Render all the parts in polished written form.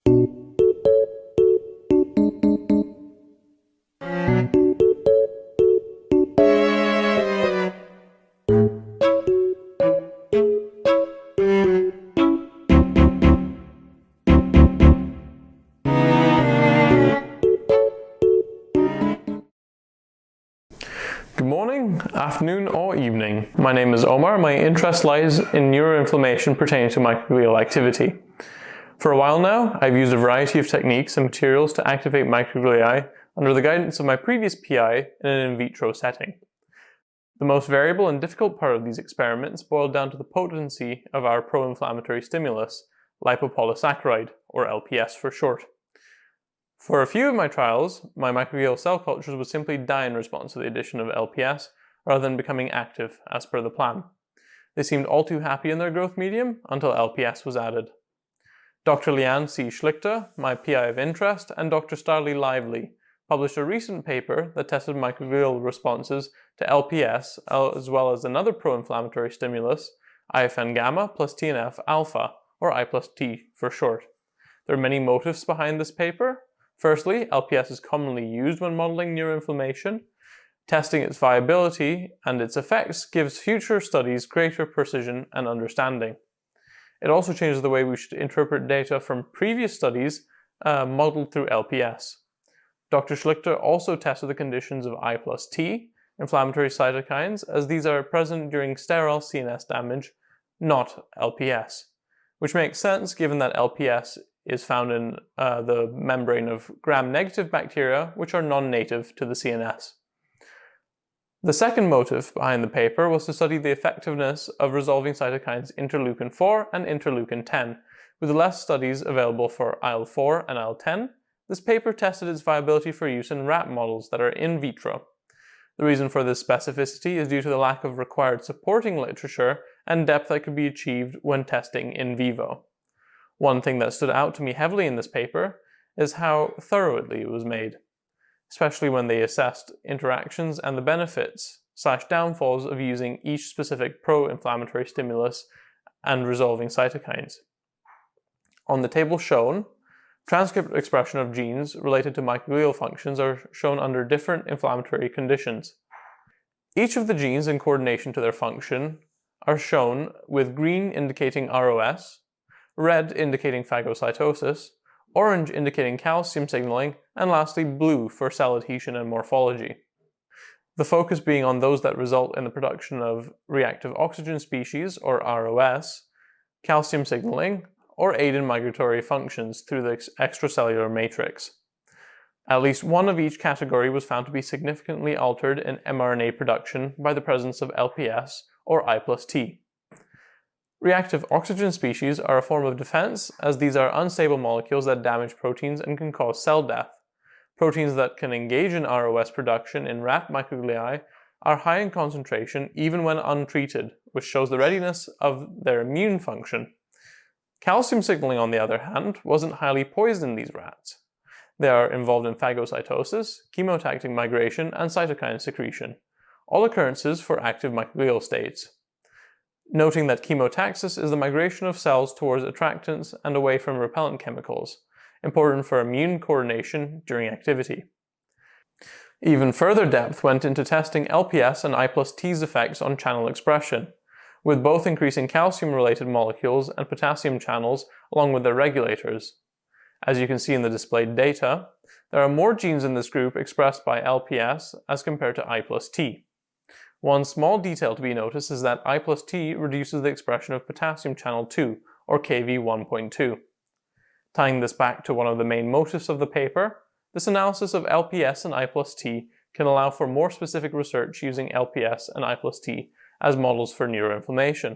Good morning, afternoon, or evening. My name is Omar. My interest lies in neuroinflammation pertaining to microglial activity. For a while now, I've used a variety of techniques and materials to activate microglia under the guidance of my previous PI in an in vitro setting. The most variable and difficult part of these experiments boiled down to the potency of our pro-inflammatory stimulus, lipopolysaccharide, or LPS for short. For a few of my trials, my microglial cell cultures would simply die in response to the addition of LPS rather than becoming active as per the plan. They seemed all too happy in their growth medium until LPS was added. Dr. Liane C. Schlichter, my PI of interest, and Dr. Starley Lively published a recent paper that tested microglial responses to LPS as well as another pro-inflammatory stimulus, IFN-gamma plus TNF-alpha, or I plus T for short. There are many motives behind this paper. Firstly, LPS is commonly used when modeling neuroinflammation. Testing its viability and its effects gives future studies greater precision and understanding. It also changes the way we should interpret data from previous studies modeled through LPS. Dr. Schlichter also tested the conditions of I plus T, inflammatory cytokines, as these are present during sterile CNS damage, not LPS, which makes sense given that LPS is found in the membrane of gram-negative bacteria, which are non-native to the CNS. The second motive behind the paper was to study the effectiveness of resolving cytokines interleukin-4 and interleukin-10. With less studies available for IL-4 and IL-10, this paper tested its viability for use in rat models that are in vitro. The reason for this specificity is due to the lack of required supporting literature and depth that could be achieved when testing in vivo. One thing that stood out to me heavily in this paper is how thoroughly it was made, especially when they assessed interactions and the benefits/downfalls of using each specific pro-inflammatory stimulus and resolving cytokines. On the table shown, transcript expression of genes related to microglial functions are shown under different inflammatory conditions. Each of the genes in coordination to their function are shown with green indicating ROS, red indicating phagocytosis, orange indicating calcium signaling, and lastly blue for cell adhesion and morphology. The focus being on those that result in the production of reactive oxygen species, or ROS, calcium signaling, or aid in migratory functions through the extracellular matrix. At least one of each category was found to be significantly altered in mRNA production by the presence of LPS, or I plus T. Reactive oxygen species are a form of defense, as these are unstable molecules that damage proteins and can cause cell death. Proteins that can engage in ROS production in rat microgliae are high in concentration even when untreated, which shows the readiness of their immune function. Calcium signaling, on the other hand, wasn't highly poised in these rats. They are involved in phagocytosis, chemotactic migration, and cytokine secretion, all occurrences for active microglial states. Noting that chemotaxis is the migration of cells towards attractants and away from repellent chemicals, important for immune coordination during activity. Even further depth went into testing LPS and I plus T's effects on channel expression, with both increasing calcium-related molecules and potassium channels along with their regulators. As you can see in the displayed data, there are more genes in this group expressed by LPS as compared to I plus T. One small detail to be noticed is that I plus T reduces the expression of potassium channel 2, or Kv1.2. Tying this back to one of the main motives of the paper, this analysis of LPS and I plus T can allow for more specific research using LPS and I plus T as models for neuroinflammation.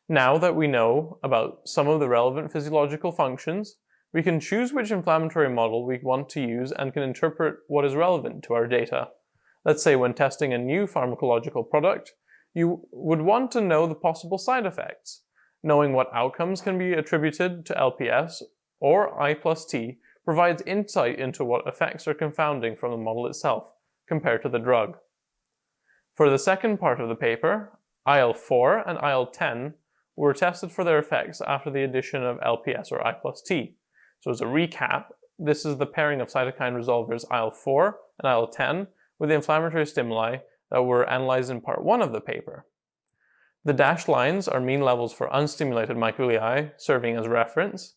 Now that we know about some of the relevant physiological functions, we can choose which inflammatory model we want to use and can interpret what is relevant to our data. Let's say when testing a new pharmacological product, you would want to know the possible side effects. Knowing what outcomes can be attributed to LPS or I plus T provides insight into what effects are confounding from the model itself compared to the drug. For the second part of the paper, IL-4 and IL-10 were tested for their effects after the addition of LPS or I plus T, So as a recap, this is the pairing of cytokine resolvers IL-4 and IL-10 with the inflammatory stimuli that were analyzed in part 1 of the paper. The dashed lines are mean levels for unstimulated microgliae, serving as reference.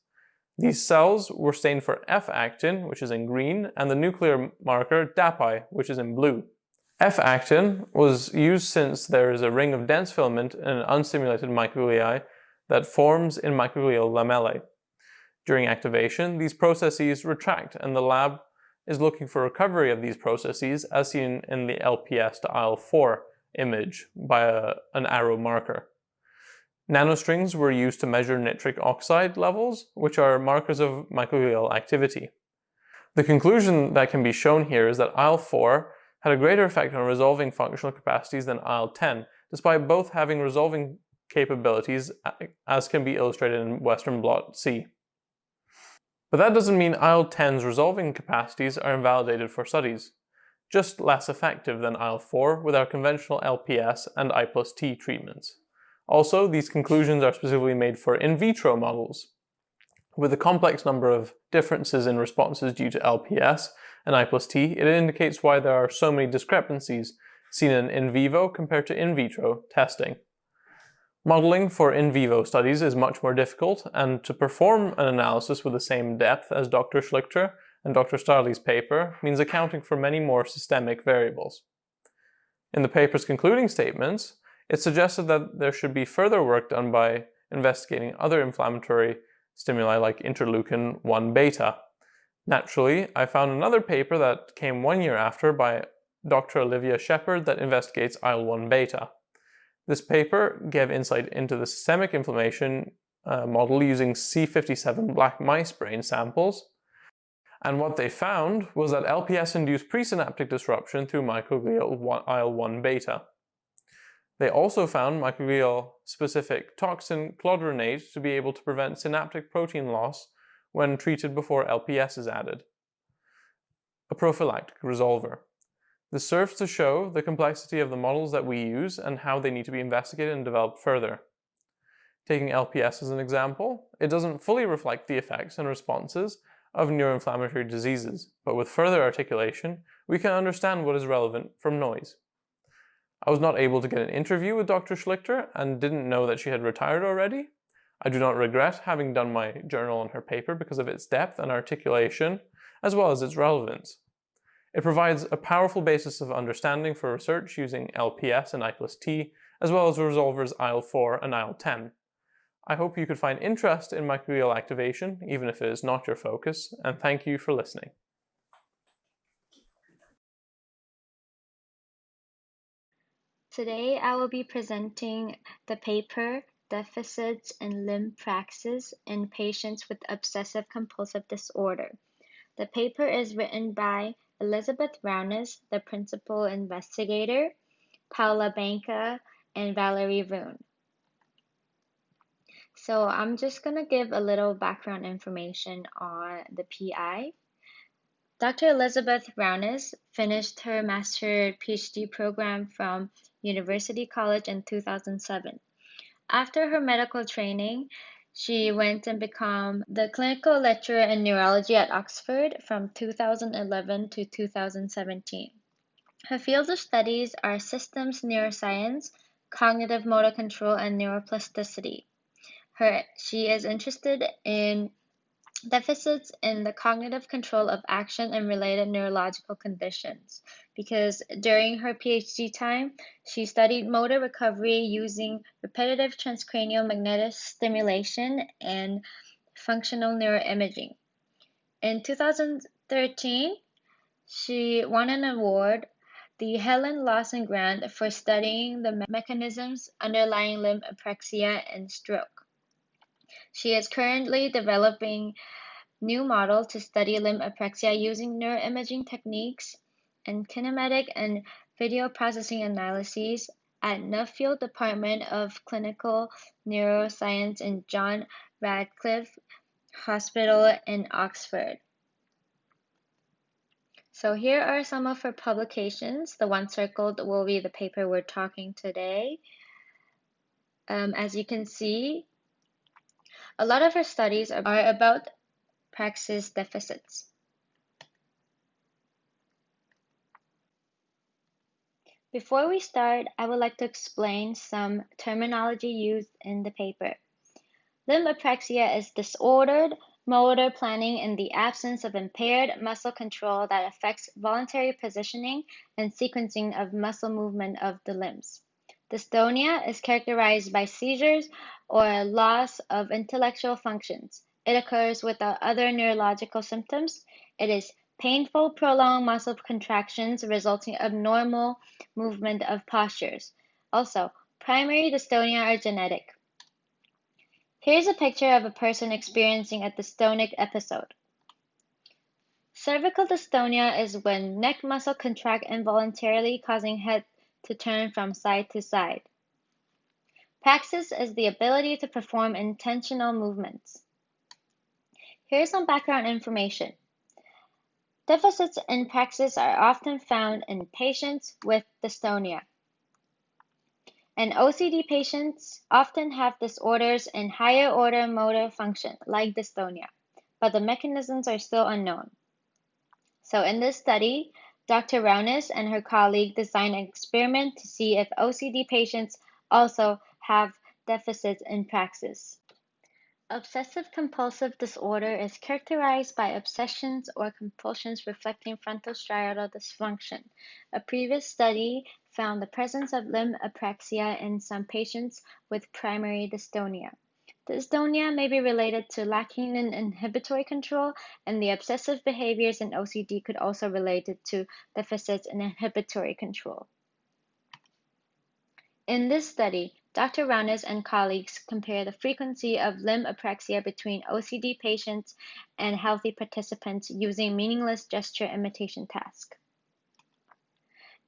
These cells were stained for F-actin, which is in green, and the nuclear marker DAPI, which is in blue. F-actin was used since there is a ring of dense filament in an unstimulated microgliae that forms in microglial lamellae. During activation, these processes retract, and the lab is looking for recovery of these processes as seen in the LPS to IL-4 image by an arrow marker. Nanostrings were used to measure nitric oxide levels, which are markers of microglial activity. The conclusion that can be shown here is that IL-4 had a greater effect on resolving functional capacities than IL-10, despite both having resolving capabilities, as can be illustrated in Western blot C. But that doesn't mean IL-10's resolving capacities are invalidated for studies, just less effective than IL-4 with our conventional LPS and I+T treatments. Also, these conclusions are specifically made for in vitro models. With a complex number of differences in responses due to LPS and I+T, it indicates why there are so many discrepancies seen in vivo compared to in vitro testing. Modeling for in vivo studies is much more difficult, and to perform an analysis with the same depth as Dr. Schlichter and Dr. Starley's paper means accounting for many more systemic variables. In the paper's concluding statements, it suggested that there should be further work done by investigating other inflammatory stimuli like interleukin-1 beta. Naturally, I found another paper that came 1 year after by Dr. Olivia Shepard that investigates IL-1 beta. This paper gave insight into the systemic inflammation model using C57 black mice brain samples, and what they found was that LPS induced presynaptic disruption through microglial IL-1 beta. They also found microglial-specific toxin clodronate to be able to prevent synaptic protein loss when treated before LPS is added, a prophylactic resolver. This serves to show the complexity of the models that we use and how they need to be investigated and developed further. Taking LPS as an example, it doesn't fully reflect the effects and responses of neuroinflammatory diseases, but with further articulation, we can understand what is relevant from noise. I was not able to get an interview with Dr. Schlichter and didn't know that she had retired already. I do not regret having done my journal on her paper because of its depth and articulation, as well as its relevance. It provides a powerful basis of understanding for research using LPS and I+T, as well as resolvers IL-4 and IL-10. I hope you could find interest in microglial activation, even if it is not your focus, and thank you for listening. Today, I will be presenting the paper Deficits in Limb Praxis in Patients with Obsessive Compulsive Disorder. The paper is written by Elizabeth Raunes, the principal investigator, Paula Banca, and Valerie Roon. So I'm just going to give a little background information on the PI. Dr. Elizabeth Raunes finished her master PhD program from University College in 2007. After her medical training, she went and became the clinical lecturer in neurology at Oxford from 2011 to 2017. Her fields of studies are systems neuroscience, cognitive motor control, and neuroplasticity. She is interested in deficits in the cognitive control of action and related neurological conditions, because during her PhD time, she studied motor recovery using repetitive transcranial magnetic stimulation and functional neuroimaging. In 2013, she won an award, the Helen Lawson Grant, for studying the mechanisms underlying limb apraxia and stroke. She is currently developing new model to study limb apraxia using neuroimaging techniques and kinematic and video processing analyses at Nuffield Department of Clinical Neuroscience in John Radcliffe Hospital in Oxford. So here are some of her publications. The one circled will be the paper we're talking today. As you can see, a lot of her studies are about praxis deficits. Before we start, I would like to explain some terminology used in the paper. Limb apraxia is disordered motor planning in the absence of impaired muscle control that affects voluntary positioning and sequencing of muscle movement of the limbs. Dystonia is characterized by seizures or loss of intellectual functions. It occurs without other neurological symptoms. It is painful, prolonged muscle contractions resulting in abnormal movement of postures. Also, primary dystonia are genetic. Here's a picture of a person experiencing a dystonic episode. Cervical dystonia is when neck muscle contract involuntarily, causing head to turn from side to side. Praxis is the ability to perform intentional movements. Here's some background information. Deficits in praxis are often found in patients with dystonia. And OCD patients often have disorders in higher order motor function, like dystonia, but the mechanisms are still unknown. So in this study, Dr. Raunis and her colleague designed an experiment to see if OCD patients also have deficits in praxis. Obsessive-compulsive disorder is characterized by obsessions or compulsions reflecting frontostriatal dysfunction. A previous study found the presence of limb apraxia in some patients with primary dystonia. Dystonia may be related to lacking in inhibitory control, and the obsessive behaviors in OCD could also relate to deficits in inhibitory control. In this study, Dr. Raunis and colleagues compared the frequency of limb apraxia between OCD patients and healthy participants using meaningless gesture imitation task.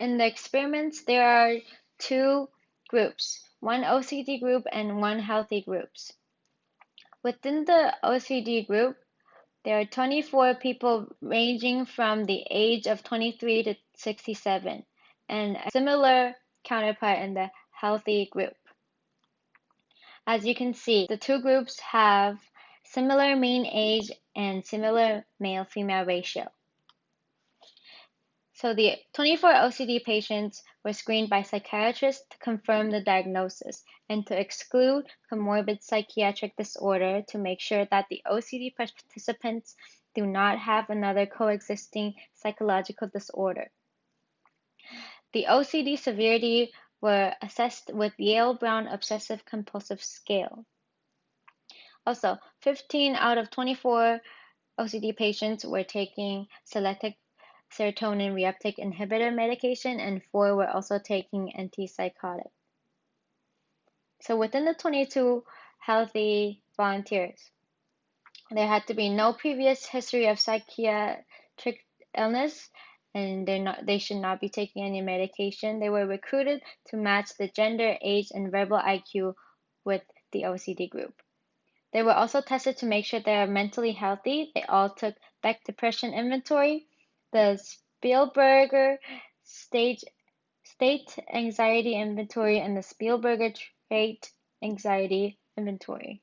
In the experiments, there are two groups, one OCD group and one healthy groups. Within the OCD group, there are 24 people ranging from the age of 23 to 67, and a similar counterpart in the healthy group. As you can see, the two groups have similar mean age and similar male-female ratio. So the 24 OCD patients were screened by psychiatrists to confirm the diagnosis and to exclude comorbid psychiatric disorder to make sure that the OCD participants do not have another coexisting psychological disorder. The OCD severity were assessed with Yale-Brown Obsessive-Compulsive Scale. Also, 15 out of 24 OCD patients were taking selective serotonin reuptake inhibitor medication, and 4 were also taking antipsychotic. So within the 22 healthy volunteers, there had to be no previous history of psychiatric illness, and they should not be taking any medication. They were recruited to match the gender, age, and verbal IQ with the OCD group. They were also tested to make sure they are mentally healthy. They all took Beck Depression Inventory, the Spielberger State Anxiety Inventory, and the Spielberger Trait Anxiety Inventory.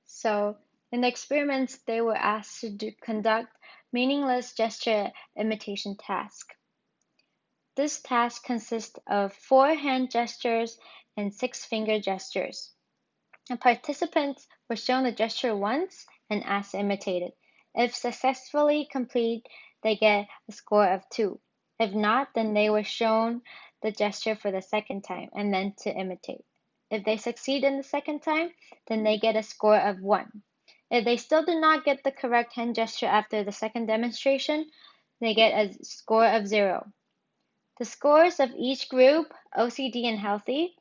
So in the experiments, they were asked to conduct meaningless gesture imitation task. This task consists of 4 hand gestures and 6 finger gestures. The participants were shown the gesture once and asked to imitate it. If successfully complete, they get a score of 2. If not, then they were shown the gesture for the second time and then to imitate. If they succeed in the second time, then they get a score of 1. If they still do not get the correct hand gesture after the second demonstration, they get a score of 0. The scores of each group, OCD and healthy,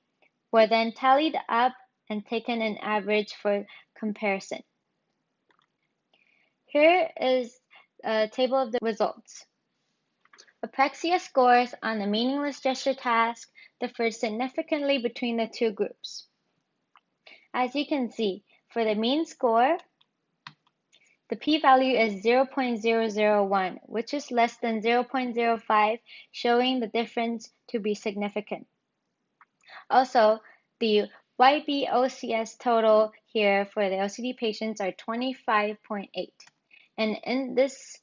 were then tallied up and taken an average for comparison. Here is a table of the results. Apraxia scores on the meaningless gesture task differed significantly between the two groups. As you can see, for the mean score, the p-value is 0.001, which is less than 0.05, showing the difference to be significant. Also, the YBOCS total here for the OCD patients are 25.8. And in this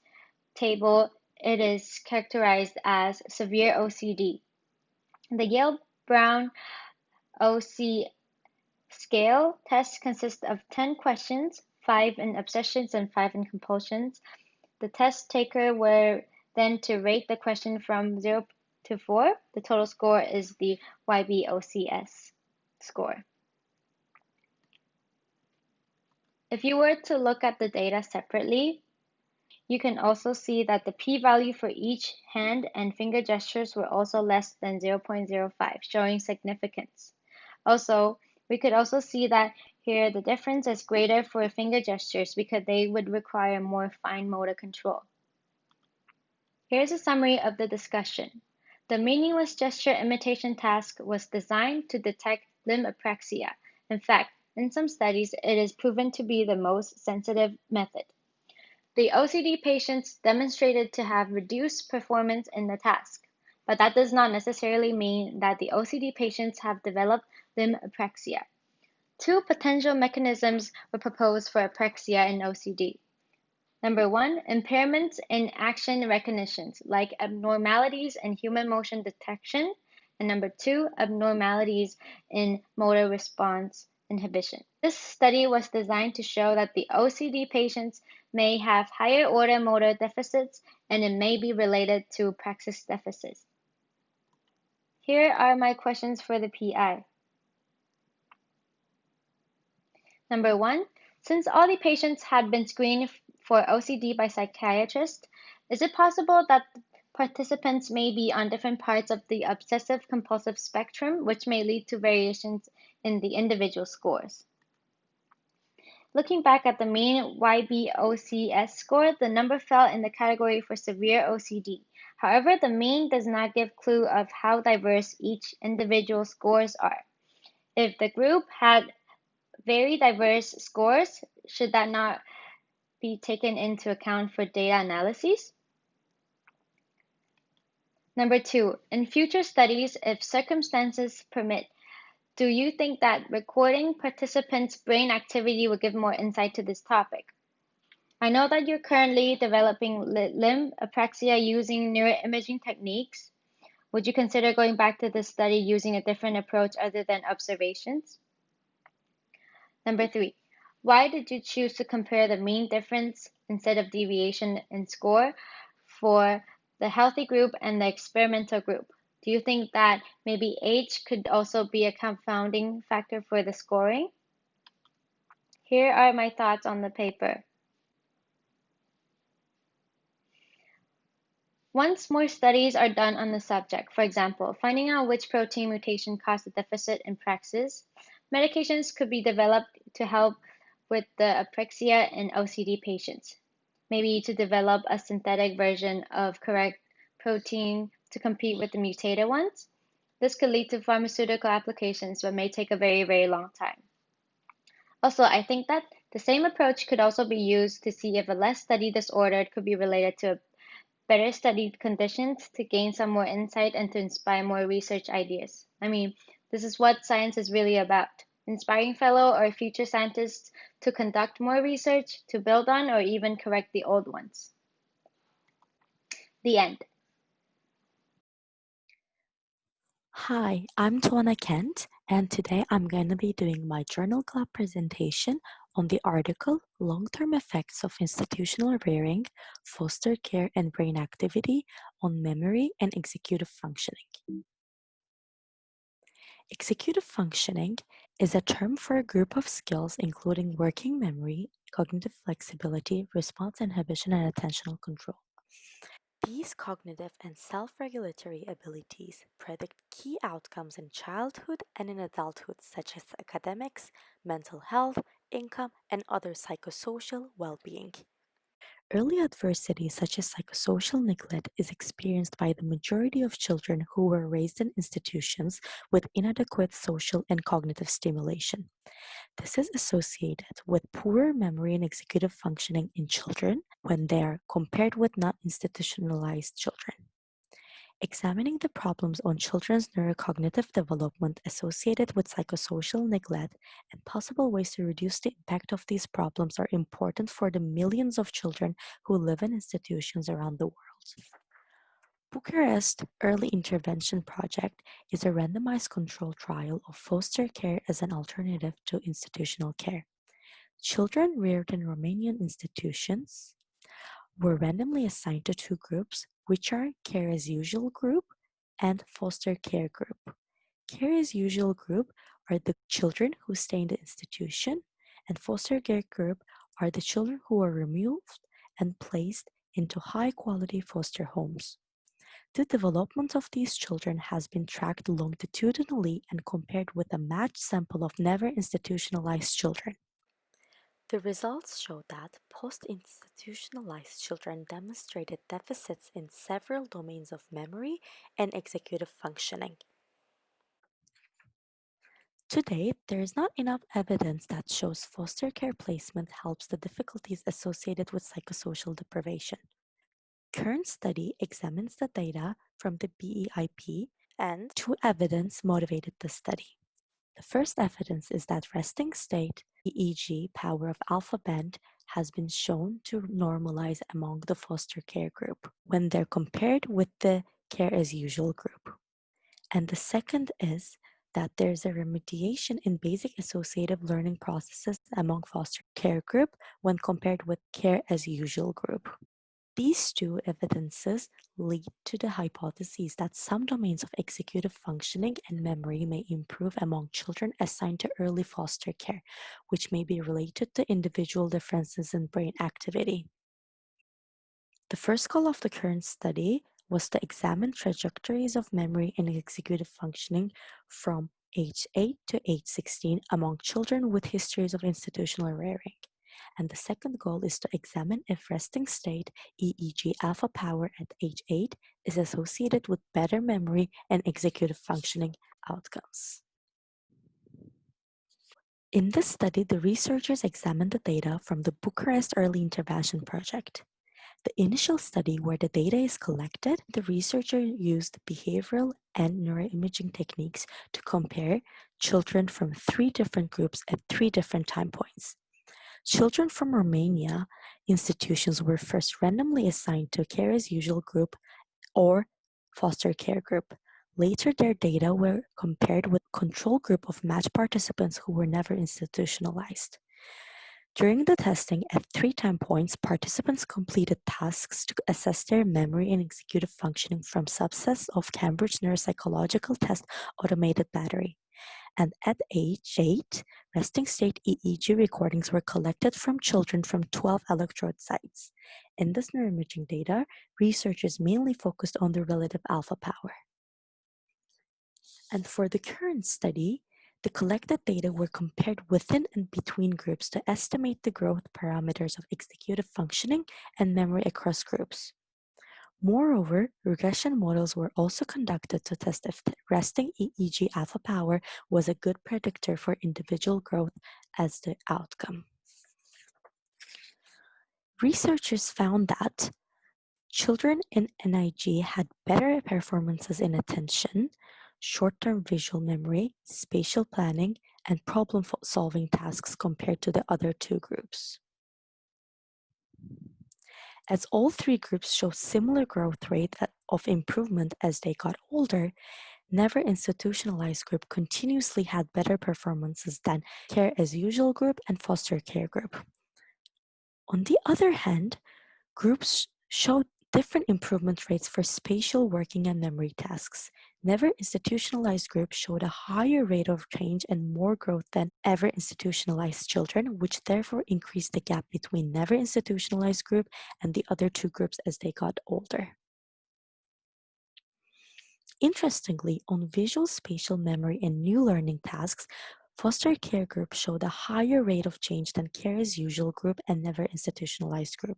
table, it is characterized as severe OCD. The Yale-Brown OC scale test consists of 10 questions, 5 in obsessions and 5 in compulsions. The test taker were then to rate the question from 0 to 4. The total score is the YBOCS score. If you were to look at the data separately, you can also see that the p-value for each hand and finger gestures were also less than 0.05, showing significance. Also, we could also see that here the difference is greater for finger gestures because they would require more fine motor control. Here's a summary of the discussion. The meaningless gesture imitation task was designed to detect limb apraxia. In fact, in some studies, it is proven to be the most sensitive method. The OCD patients demonstrated to have reduced performance in the task, but that does not necessarily mean that the OCD patients have developed limb apraxia. Two potential mechanisms were proposed for apraxia in OCD. Number one, impairments in action recognitions, like abnormalities in human motion detection. And number two, abnormalities in motor response inhibition. This study was designed to show that the OCD patients may have higher order motor deficits and it may be related to praxis deficits. Here are my questions for the PI. Number one, since all the patients had been screened for OCD by psychiatrists, is it possible that participants may be on different parts of the obsessive-compulsive spectrum, which may lead to variations in the individual scores? Looking back at the mean YBOCS score, the number fell in the category for severe OCD. However, the mean does not give clue of how diverse each individual scores are. If the group had very diverse scores, should that not be taken into account for data analyses? Number two, in future studies, if circumstances permit, do you think that recording participants' brain activity would give more insight to this topic? I know that you're currently developing limb apraxia using neuroimaging techniques. Would you consider going back to this study using a different approach other than observations? Number three, why did you choose to compare the mean difference instead of deviation in score for the healthy group and the experimental group? Do you think that maybe age could also be a confounding factor for the scoring? Here are my thoughts on the paper. Once more studies are done on the subject, for example, finding out which protein mutation caused the deficit in praxis, medications could be developed to help with the apraxia in OCD patients. Maybe to develop a synthetic version of correct protein to compete with the mutated ones. This could lead to pharmaceutical applications, but may take a very, very long time. Also, I think that the same approach could also be used to see if a less studied disorder could be related to better studied conditions to gain some more insight and to inspire more research ideas. I mean, this is what science is really about. Inspiring fellow or future scientists to conduct more research, to build on, or even correct the old ones. The end. Hi, I'm Tuana Kent, and today I'm going to be doing my journal club presentation on the article Long-Term Effects of Institutional Rearing, Foster Care and Brain Activity on Memory and Executive Functioning. Executive functioning is a term for a group of skills including working memory, cognitive flexibility, response inhibition, and attentional control. These cognitive and self-regulatory abilities predict key outcomes in childhood and in adulthood, such as academics, mental health, income, and other psychosocial well-being. Early adversity, such as psychosocial neglect, is experienced by the majority of children who were raised in institutions with inadequate social and cognitive stimulation. This is associated with poorer memory and executive functioning in children when they are compared with non-institutionalized children. examining the problems on children's neurocognitive development associated with psychosocial neglect and possible ways to reduce the impact of these problems are important for the millions of children who live in institutions around the world. BUCHAREST Early Intervention Project is a randomized controlled trial of foster care as an alternative to institutional care. Children reared in Romanian institutions were randomly assigned to two groups, which are Care as Usual group and Foster Care group. Care as Usual group are the children who stay in the institution, and Foster Care group are the children who are removed and placed into high-quality foster homes. The development of these children has been tracked longitudinally and compared with a matched sample of never institutionalized children. The results show that post-institutionalized children demonstrated deficits in several domains of memory and executive functioning. To date, there is not enough evidence that shows foster care placement helps the difficulties associated with psychosocial deprivation. Current study examines the data from the BEIP, and two evidence motivated the study. The first evidence is that resting state EEG power of alpha band has been shown to normalize among the foster care group when they're compared with the care as usual group. And the second is that there's a remediation in basic associative learning processes among foster care group when compared with care as usual group. These two evidences lead to the hypothesis that some domains of executive functioning and memory may improve among children assigned to early foster care, which may be related to individual differences in brain activity. The first goal of the current study was to examine trajectories of memory and executive functioning from age 8 to age 16 among children with histories of institutional rearing. And the second goal is to examine if resting state EEG alpha power at age 8 is associated with better memory and executive functioning outcomes. In this study, the researchers examined the data from the BUCHAREST Early Intervention Project. The initial study where the data is collected, the researcher used behavioral and neuroimaging techniques to compare children from 3 different groups at 3 different time points. Children from Romania institutions were first randomly assigned to care as usual group or foster care group. Later, their data were compared with a control group of matched participants who were never institutionalized. During the testing at 3 time points, participants completed tasks to assess their memory and executive functioning from subsets of Cambridge Neuropsychological Test Automated Battery. And at age 8, resting state EEG recordings were collected from children from 12 electrode sites. In this neuroimaging data, researchers mainly focused on the relative alpha power. And for the current study, the collected data were compared within and between groups to estimate the growth parameters of executive functioning and memory across groups. Moreover, regression models were also conducted to test if resting EEG alpha power was a good predictor for individual growth as the outcome. Researchers found that children in NIG had better performances in attention, short-term visual memory, spatial planning, and problem-solving tasks compared to the other 2 groups. As all 3 groups show similar growth rate of improvement as they got older, never institutionalized group continuously had better performances than care as usual group and foster care group. On the other hand, groups showed different improvement rates for spatial working and memory tasks. Never institutionalized groups showed a higher rate of change and more growth than ever institutionalized children, which therefore increased the gap between never institutionalized group and the other 2 groups as they got older. Interestingly, on visual spatial memory and new learning tasks, foster care group showed a higher rate of change than care as usual group and never institutionalized group,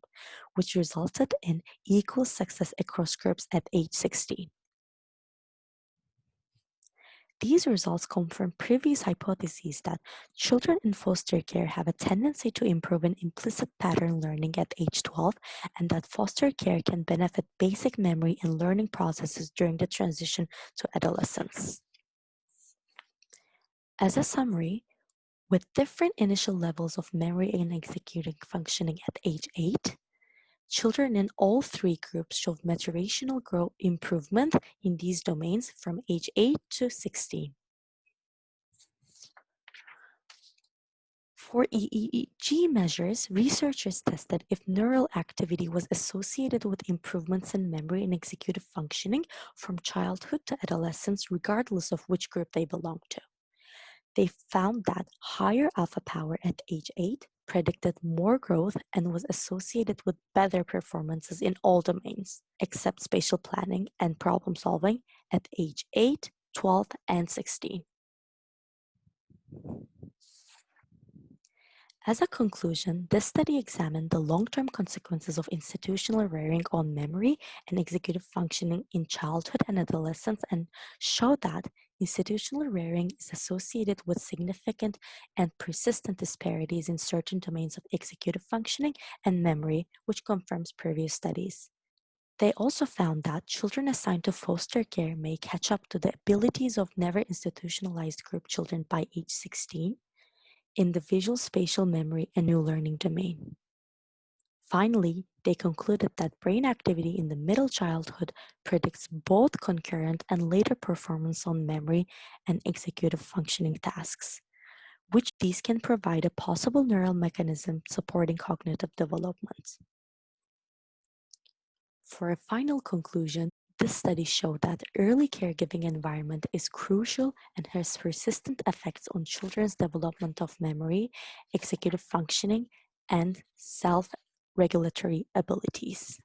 which resulted in equal success across groups at age 16. These results confirm previous hypotheses that children in foster care have a tendency to improve in implicit pattern learning at age 12, and that foster care can benefit basic memory and learning processes during the transition to adolescence. As a summary, with different initial levels of memory and executive functioning at age 8, children in all three groups showed maturational growth improvement in these domains from age 8 to 16. For EEG measures, researchers tested if neural activity was associated with improvements in memory and executive functioning from childhood to adolescence, regardless of which group they belonged to. They found that higher alpha power at age 8 predicted more growth and was associated with better performances in all domains, except spatial planning and problem solving at age 8, 12, and 16. As a conclusion, this study examined the long-term consequences of institutional rearing on memory and executive functioning in childhood and adolescence and showed that institutional rearing is associated with significant and persistent disparities in certain domains of executive functioning and memory, which confirms previous studies. They also found that children assigned to foster care may catch up to the abilities of never institutionalized group children by age 16, in the visual spatial memory and new learning domain. Finally, they concluded that brain activity in the middle childhood predicts both concurrent and later performance on memory and executive functioning tasks, which these can provide a possible neural mechanism supporting cognitive development. For a final conclusion, this study showed that early caregiving environment is crucial and has persistent effects on children's development of memory, executive functioning, and self-regulatory abilities.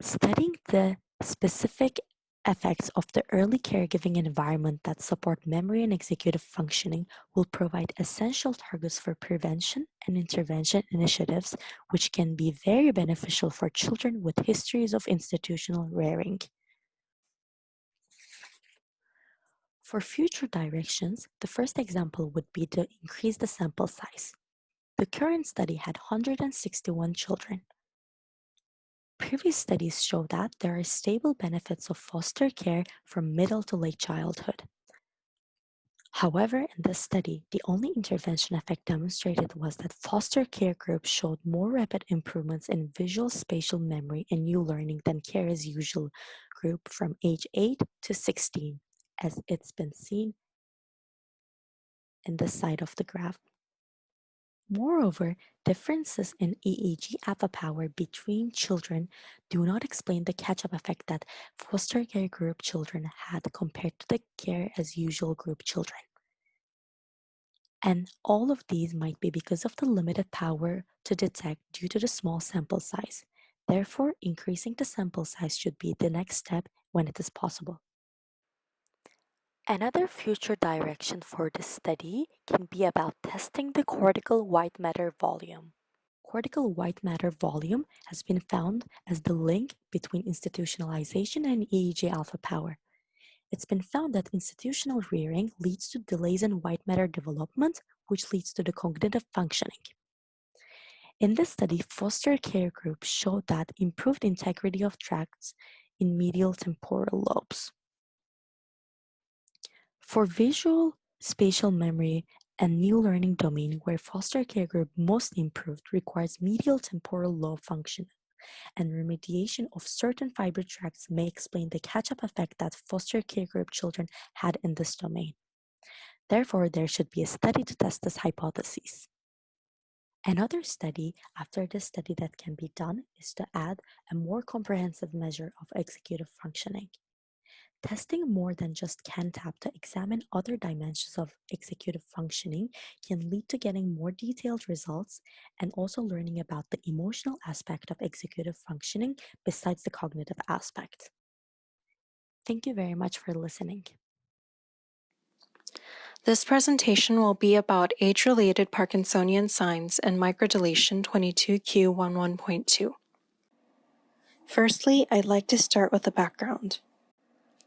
Studying the specific effects of the early caregiving environment that support memory and executive functioning will provide essential targets for prevention and intervention initiatives, which can be very beneficial for children with histories of institutional rearing. For future directions, the first example would be to increase the sample size. The current study had 161 children. Previous studies show that there are stable benefits of foster care from middle to late childhood. However, in this study, the only intervention effect demonstrated was that foster care groups showed more rapid improvements in visual spatial memory and new learning than care as usual group from age 8 to 16, as it's been seen in this side of the graph. Moreover, differences in EEG alpha power between children do not explain the catch-up effect that foster care group children had compared to the care as usual group children. And all of these might be because of the limited power to detect due to the small sample size. Therefore, increasing the sample size should be the next step when it is possible. Another future direction for this study can be about testing the cortical white matter volume. Cortical white matter volume has been found as the link between institutionalization and EEG alpha power. It's been found that institutional rearing leads to delays in white matter development, which leads to the cognitive functioning. In this study, foster care groups showed that improved integrity of tracts in medial temporal lobes. For visual spatial memory and new learning domain, where foster care group most improved requires medial temporal lobe function, and remediation of certain fiber tracts may explain the catch-up effect that foster care group children had in this domain. Therefore, there should be a study to test this hypothesis. Another study after this study that can be done is to add a more comprehensive measure of executive functioning. Testing more than just CANTAB to examine other dimensions of executive functioning can lead to getting more detailed results and also learning about the emotional aspect of executive functioning besides the cognitive aspect. Thank you very much for listening. This presentation will be about age-related Parkinsonian signs and microdeletion 22q11.2. Firstly, I'd like to start with a background.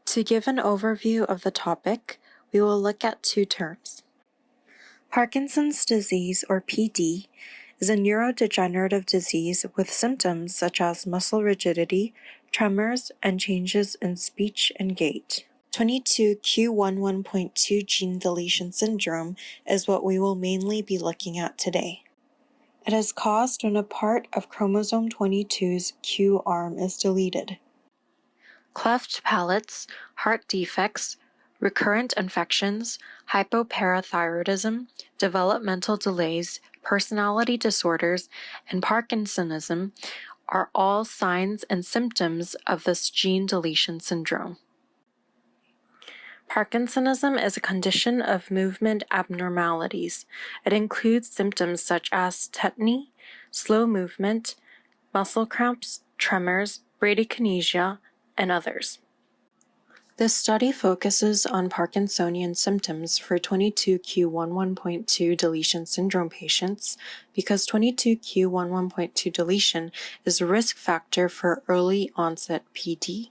To give an overview of the topic, we will look at two terms. Parkinson's disease, or PD, is a neurodegenerative disease with symptoms such as muscle rigidity, tremors, and changes in speech and gait. 22q11.2 gene deletion syndrome is what we will mainly be looking at today. It is caused when a part of chromosome 22's Q arm is deleted. Cleft palates, heart defects, recurrent infections, hypoparathyroidism, developmental delays, personality disorders, and Parkinsonism are all signs and symptoms of this gene deletion syndrome. Parkinsonism is a condition of movement abnormalities. It includes symptoms such as tetany, slow movement, muscle cramps, tremors, bradykinesia, and others. This study focuses on Parkinsonian symptoms for 22q11.2 deletion syndrome patients because 22q11.2 deletion is a risk factor for early onset PD.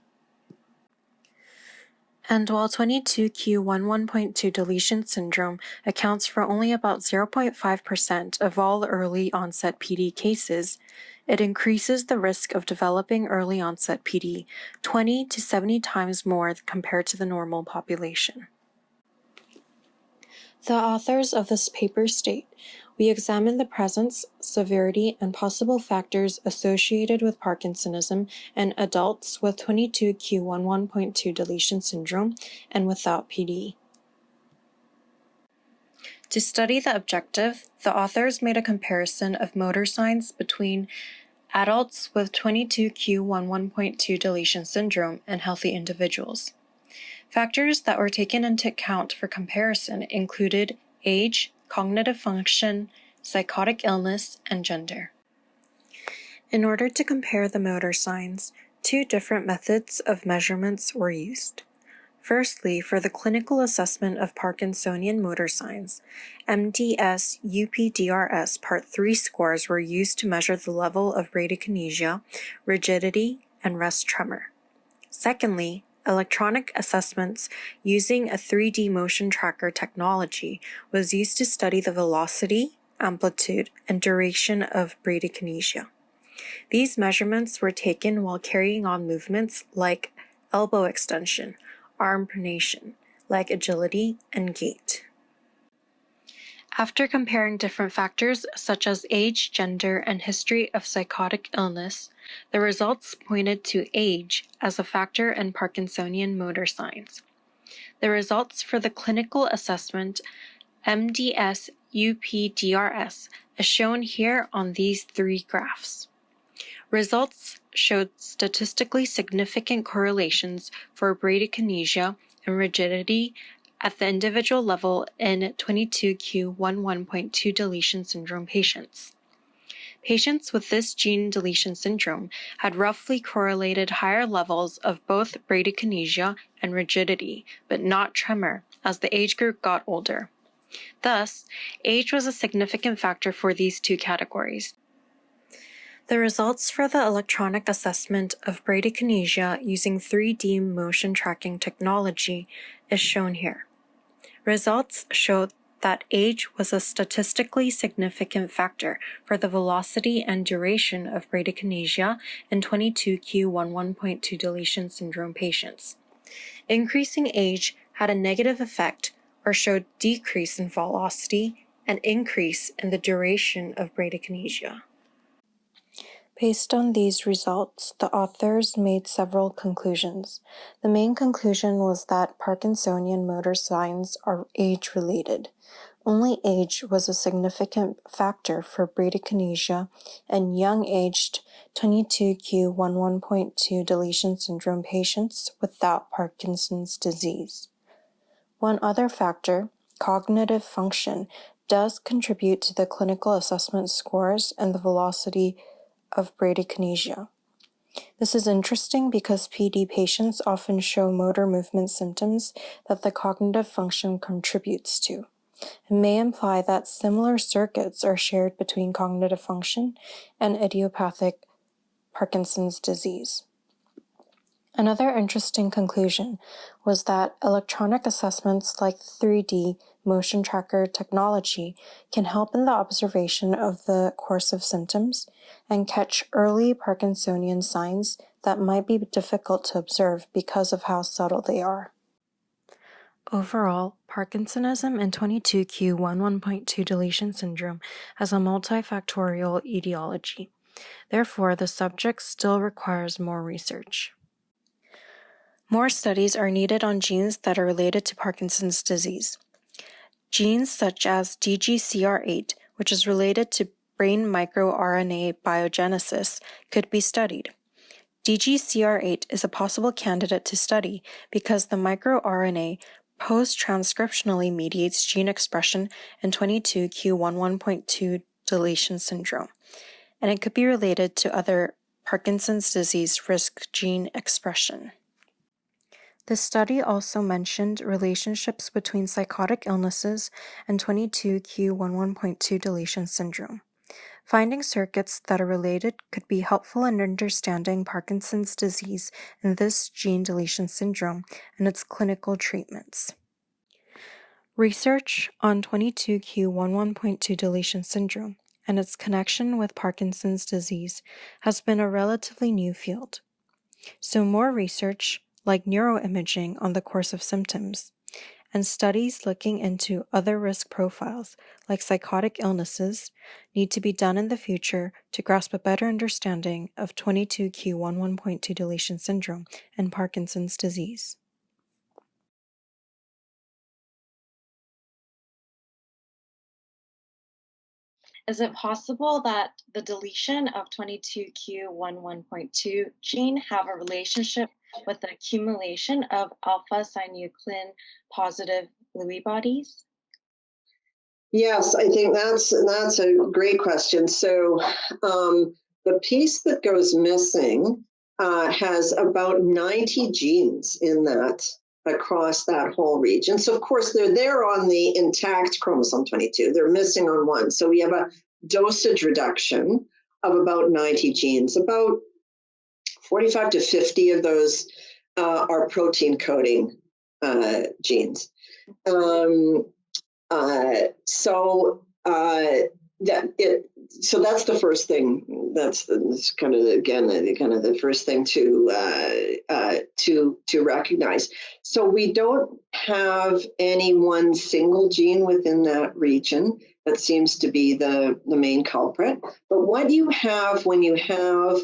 And while 22q11.2 deletion syndrome accounts for only about 0.5% of all early onset PD cases, it increases the risk of developing early onset PD 20 to 70 times more compared to the normal population. The authors of this paper state, we examine the presence, severity, and possible factors associated with Parkinsonism in adults with 22q11.2 deletion syndrome and without PD. To study the objective, the authors made a comparison of motor signs between adults with 22q11.2 deletion syndrome and healthy individuals. Factors that were taken into account for comparison included age, cognitive function, psychotic illness, and gender. In order to compare the motor signs, two different methods of measurements were used. Firstly, for the clinical assessment of Parkinsonian motor signs, MDS-UPDRS Part 3 scores were used to measure the level of bradykinesia, rigidity, and rest tremor. Secondly, electronic assessments using a 3D motion tracker technology was used to study the velocity, amplitude, and duration of bradykinesia. These measurements were taken while carrying on movements like elbow extension, arm pronation, leg agility, and gait. After comparing different factors such as age, gender, and history of psychotic illness, the results pointed to age as a factor in Parkinsonian motor signs. The results for the clinical assessment MDS-UPDRS is shown here on these three graphs. Results showed statistically significant correlations for bradykinesia and rigidity at the individual level in 22q11.2 deletion syndrome patients. Patients with this gene deletion syndrome had roughly correlated higher levels of both bradykinesia and rigidity, but not tremor, as the age group got older. Thus, age was a significant factor for these two categories. The results for the electronic assessment of bradykinesia using 3D motion tracking technology is shown here. Results showed that age was a statistically significant factor for the velocity and duration of bradykinesia in 22q11.2 deletion syndrome patients. Increasing age had a negative effect or showed decrease in velocity and increase in the duration of bradykinesia. Based on these results, the authors made several conclusions. The main conclusion was that Parkinsonian motor signs are age-related. Only age was a significant factor for bradykinesia in young-aged 22q11.2 deletion syndrome patients without Parkinson's disease. One other factor, cognitive function, does contribute to the clinical assessment scores and the velocity of bradykinesia. This is interesting because PD patients often show motor movement symptoms that the cognitive function contributes to. It may imply that similar circuits are shared between cognitive function and idiopathic Parkinson's disease. Another interesting conclusion was that electronic assessments like 3D motion tracker technology can help in the observation of the course of symptoms and catch early Parkinsonian signs that might be difficult to observe because of how subtle they are. Overall, Parkinsonism and 22q11.2 deletion syndrome has a multifactorial etiology. Therefore, the subject still requires more research. More studies are needed on genes that are related to Parkinson's disease. Genes such as DGCR8, which is related to brain microRNA biogenesis, could be studied. DGCR8 is a possible candidate to study because the microRNA post-transcriptionally mediates gene expression in 22q11.2 deletion syndrome, and it could be related to other Parkinson's disease risk gene expression. The study also mentioned relationships between psychotic illnesses and 22q11.2 deletion syndrome. Finding circuits that are related could be helpful in understanding Parkinson's disease and this gene deletion syndrome and its clinical treatments. Research on 22q11.2 deletion syndrome and its connection with Parkinson's disease has been a relatively new field. So more research, like neuroimaging on the course of symptoms, and studies looking into other risk profiles, like psychotic illnesses, need to be done in the future to grasp a better understanding of 22q11.2 deletion syndrome and Parkinson's disease. Is it possible that the deletion of 22q11.2 gene have a relationship with the accumulation of alpha-synuclein positive Lewy bodies? Yes, I think that's a great question. So the piece that goes missing has about 90 genes in that across that whole region. So of course they're there on the intact chromosome 22. They're missing on one. So we have a dosage reduction of about 90 genes. About 45 to 50 of those are protein coding genes. So that's the first thing. That's kind of the first thing to recognize. So we don't have any one single gene within that region that seems to be the main culprit. But what you have when you have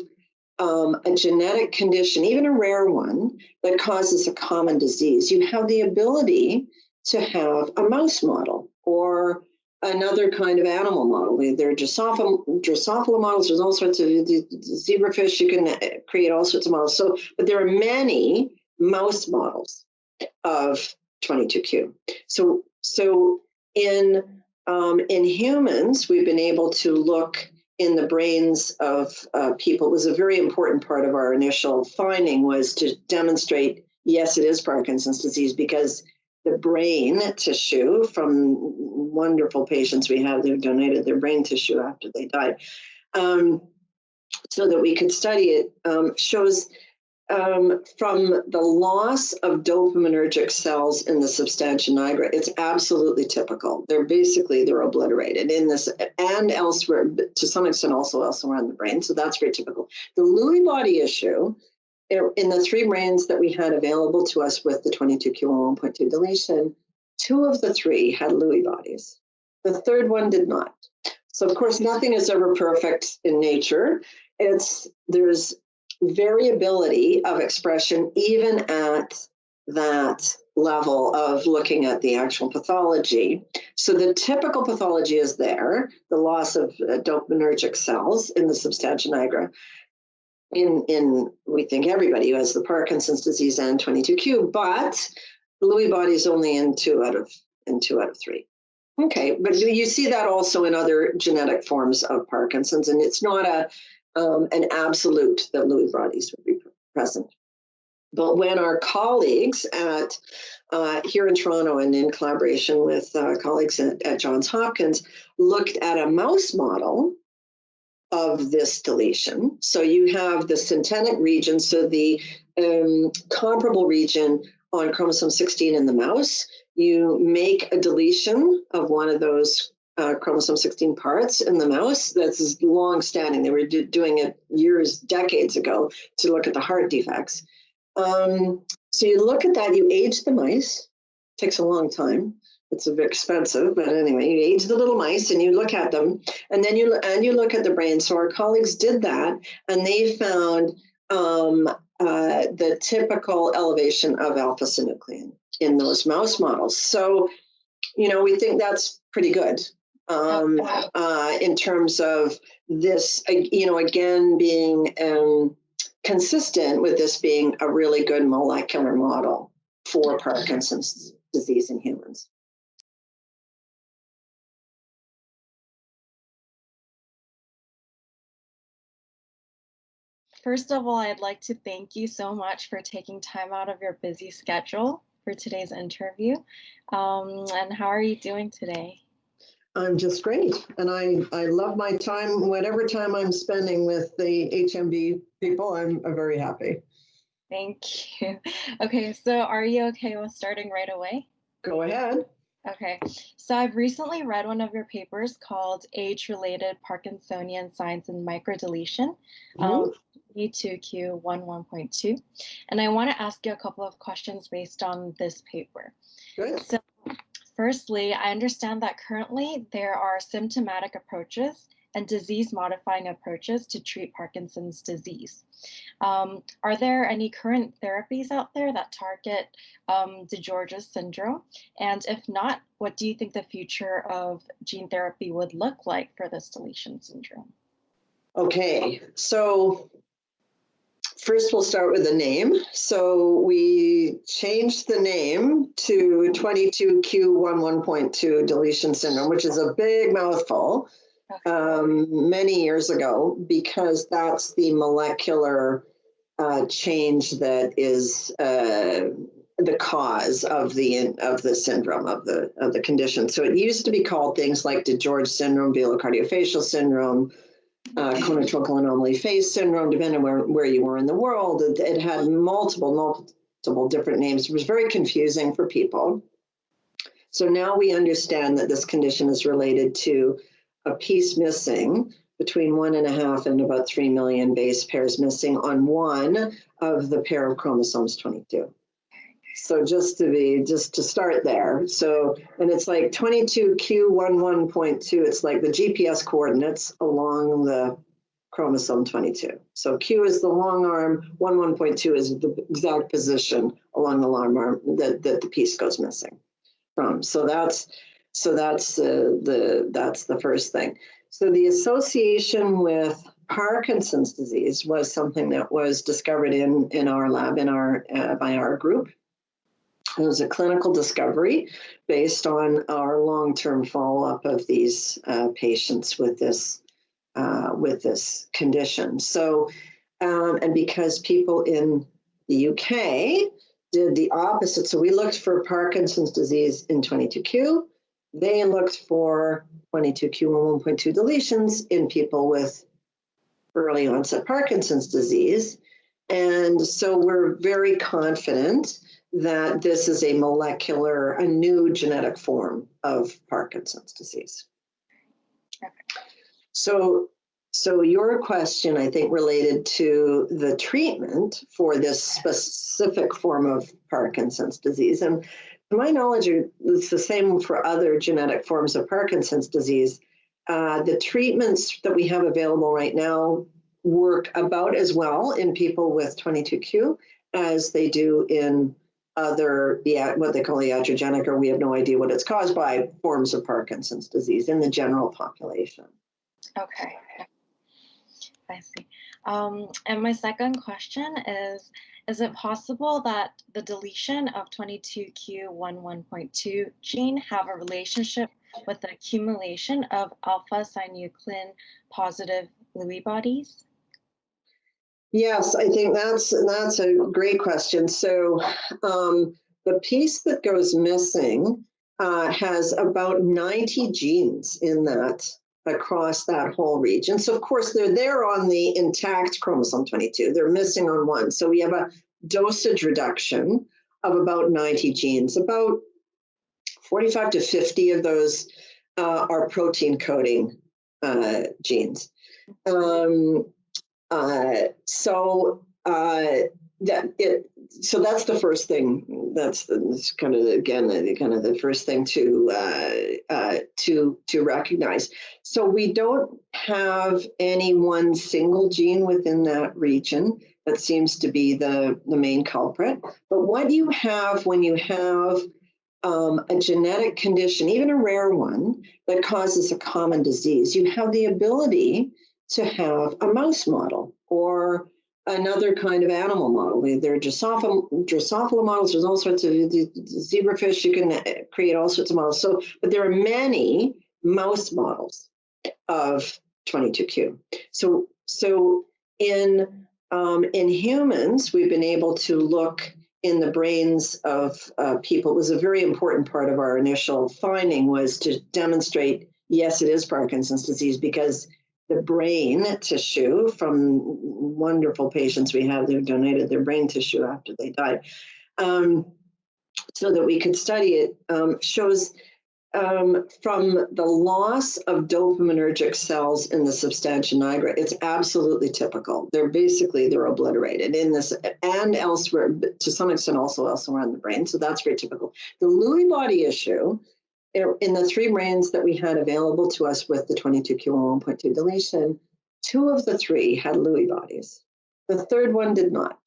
a genetic condition, even a rare one, that causes a common disease, you have the ability to have a mouse model or another kind of animal model. There are Drosophila models, there's all sorts of zebrafish, you can create all sorts of models. So, but there are many mouse models of 22q. So in humans, we've been able to look in the brains of people. It was a very important part of our initial finding, was to demonstrate, yes, it is Parkinson's disease, because the brain tissue from wonderful patients we have who donated their brain tissue after they died, so that we could study it, shows from the loss of dopaminergic cells in the substantia nigra, it's absolutely typical. They're obliterated in this and elsewhere, to some extent also elsewhere in the brain. So that's very typical. The Lewy body issue, in the 3 brains that we had available to us with the 22q11.2 deletion, 2 of the 3 had Lewy bodies. The third one did not. So of course, nothing is ever perfect in nature. There's variability of expression even at that level of looking at the actual pathology. So the typical pathology is there, the loss of dopaminergic cells in the substantia nigra. In we think everybody who has the Parkinson's disease and 22q, but Lewy bodies only in 2 out of 3. Okay, but you see that also in other genetic forms of Parkinson's, and it's not an absolute that Lewy bodies would be present. But when our colleagues at here in Toronto and in collaboration with colleagues at Johns Hopkins looked at a mouse model of this deletion, so you have the syntenic region, so the comparable region on chromosome 16 in the mouse. You make a deletion of one of those chromosome 16 parts in the mouse. That's long standing. They were doing it years, decades ago to look at the heart defects. So you look at that, you age the mice, takes a long time. It's a bit expensive, but anyway, you age the little mice and you look at them, and then you look at the brain. So our colleagues did that, and they found the typical elevation of alpha-synuclein in those mouse models. So, we think that's pretty good in terms of this, again, being consistent with this being a really good molecular model for Parkinson's disease in humans. First of all, I'd like to thank you so much for taking time out of your busy schedule for today's interview. And how are you doing today? I'm just great. And I love my time, whatever time I'm spending with the HMB people, I'm very happy. Thank you. Okay, so are you okay with starting right away? Go ahead. Okay, so I've recently read one of your papers called Age-Related Parkinsonian Signs and Microdeletion, B2Q11.2, and I want to ask you a couple of questions based on this paper. Good. So, firstly, I understand that currently there are symptomatic approaches and disease-modifying approaches to treat Parkinson's disease. Are there any current therapies out there that target DiGeorge's syndrome? And if not, what do you think the future of gene therapy would look like for this deletion syndrome? Okay, so first we'll start with the name. So we changed the name to 22q11.2 deletion syndrome, which is a big mouthful, many years ago, because that's the molecular change that is the cause of the syndrome, of the condition. So it used to be called things like DiGeorge syndrome, velocardiofacial syndrome, conotropical anomaly phase syndrome, depending on where you were in the world. It had multiple different names. It was very confusing for people. So now we understand that this condition is related to a piece missing, between 1.5 and about 3 million base pairs missing on one of the pair of chromosomes 22. So just to start there. So, and it's like 22q11.2, it's like the GPS coordinates along the chromosome 22. So Q is the long arm, 11.2 is the exact position along the long arm that the piece goes missing from. So that's the first thing. So the association with Parkinson's disease was something that was discovered in our lab, by our group. It was a clinical discovery based on our long-term follow-up of these patients with this condition. So, and because people in the UK did the opposite, so we looked for Parkinson's disease in 22q. They looked for 22q11.2 deletions in people with early onset Parkinson's disease. And so we're very confident that this is a new genetic form of Parkinson's disease. So your question, I think, related to the treatment for this specific form of Parkinson's disease. And to my knowledge, it's the same for other genetic forms of Parkinson's disease. The treatments that we have available right now work about as well in people with 22q as they do in other, what they call iatrogenic, or we have no idea what it's caused by, forms of Parkinson's disease in the general population. Okay, I see. And my second question is it possible that the deletion of 22q11.2 gene have a relationship with the accumulation of alpha-synuclein positive Lewy bodies? Yes, I think that's a great question. So the piece that goes missing has about 90 genes in that, across that whole region. So of course they're there on the intact chromosome 22. They're missing on one. So we have a dosage reduction of about 90 genes. About 45 to 50 of those are protein coding genes. So that's the first thing. That's kind of the first thing to recognize. So we don't have any one single gene within that region that seems to be the main culprit. But what you have when you have a genetic condition, even a rare one, that causes a common disease, you have the ability to have a mouse model or another kind of animal model. There are Drosophila models, there's all sorts of zebrafish, you can create all sorts of models. So, but there are many mouse models of 22q. So in humans, we've been able to look in the brains of people. It was a very important part of our initial finding, was to demonstrate, yes, it is Parkinson's disease, because the brain tissue from wonderful patients we have, they've donated their brain tissue after they died, so that we could study it, shows from the loss of dopaminergic cells in the substantia nigra, it's absolutely typical. They're obliterated in this and elsewhere, but to some extent also elsewhere in the brain. So that's very typical. The Lewy body issue, in the 3 brains that we had available to us with the 22q11.2 deletion, 2 of the 3 had Lewy bodies. The 3rd one did not.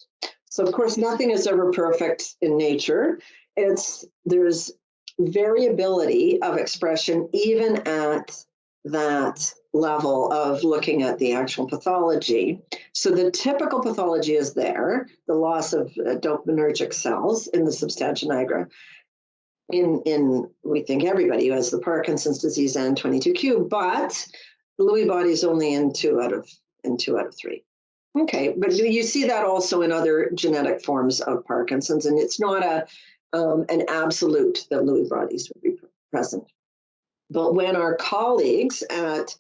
So of course, nothing is ever perfect in nature. There's variability of expression even at that level of looking at the actual pathology. So the typical pathology is there, the loss of dopaminergic cells in the substantia nigra. In we think everybody who has the Parkinson's disease and 22q, but Lewy bodies only in 2 out of 3. Okay, but you see that also in other genetic forms of Parkinson's, and it's not an absolute that Lewy bodies would be present. But when our colleagues at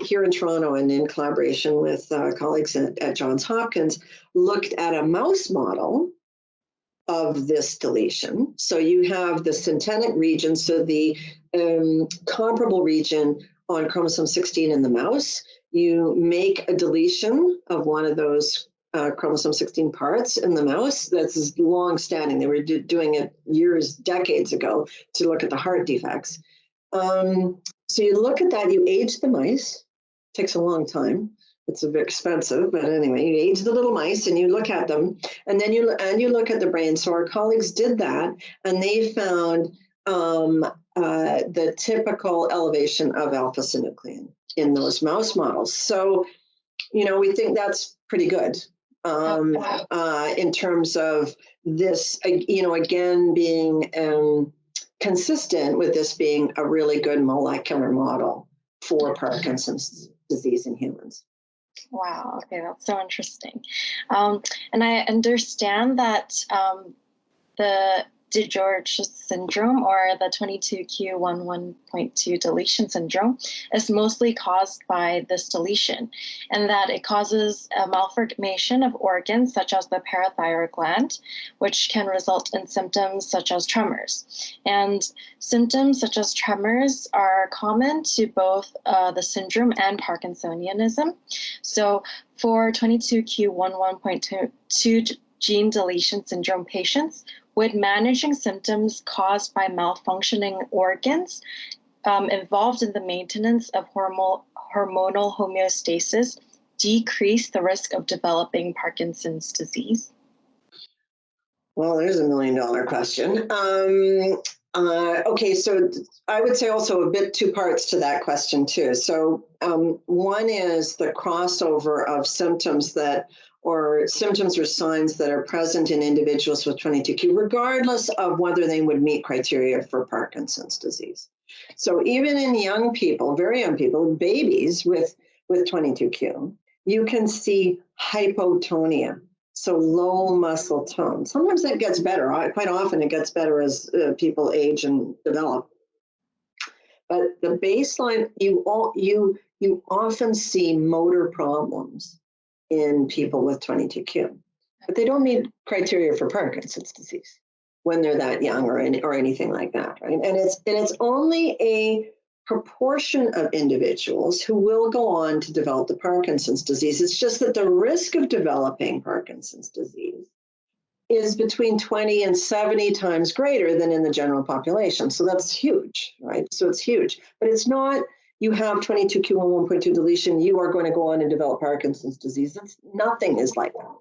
here in Toronto and in collaboration with colleagues at Johns Hopkins looked at a mouse model of this deletion, so you have the synthetic region, so the comparable region on chromosome 16 in the mouse, you make a deletion of one of those chromosome 16 parts in the mouse. That's long standing. They were doing it decades ago to look at the heart defects. So you look at that, you age the mice, takes a long time. It's a bit expensive, but anyway, you age the little mice and you look at them, and then you look at the brain. So our colleagues did that, and they found the typical elevation of alpha-synuclein in those mouse models. So, we think that's pretty good in terms of this, again, being consistent with this being a really good molecular model for Parkinson's disease in humans. Wow, okay, that's so interesting. And I understand that the DiGeorge syndrome, or the 22q11.2 deletion syndrome, is mostly caused by this deletion, and that it causes a malformation of organs such as the parathyroid gland, which can result in symptoms such as tremors. And symptoms such as tremors are common to both the syndrome and Parkinsonianism. So for 22q11.2 gene deletion syndrome patients, would managing symptoms caused by malfunctioning organs involved in the maintenance of hormonal homeostasis decrease the risk of developing Parkinson's disease? Well, there's $1 million question. Okay, so I would say also a bit 2 parts to that question too. So one is the crossover of symptoms or signs that are present in individuals with 22q, regardless of whether they would meet criteria for Parkinson's disease. So even in young people, very young people, babies with 22q, you can see hypotonia, so low muscle tone. Sometimes it gets better. Quite often it gets better as people age and develop. But the baseline, you often see motor problems in people with 22q. but they don't meet criteria for Parkinson's disease when they're that young or anything like that, right? And it's only a proportion of individuals who will go on to develop the Parkinson's disease. It's just that the risk of developing Parkinson's disease is between 20 and 70 times greater than in the general population. So that's huge, right? So it's huge, but it's not, you have 22q11.2 deletion, you are going to go on and develop Parkinson's disease. Nothing is like that.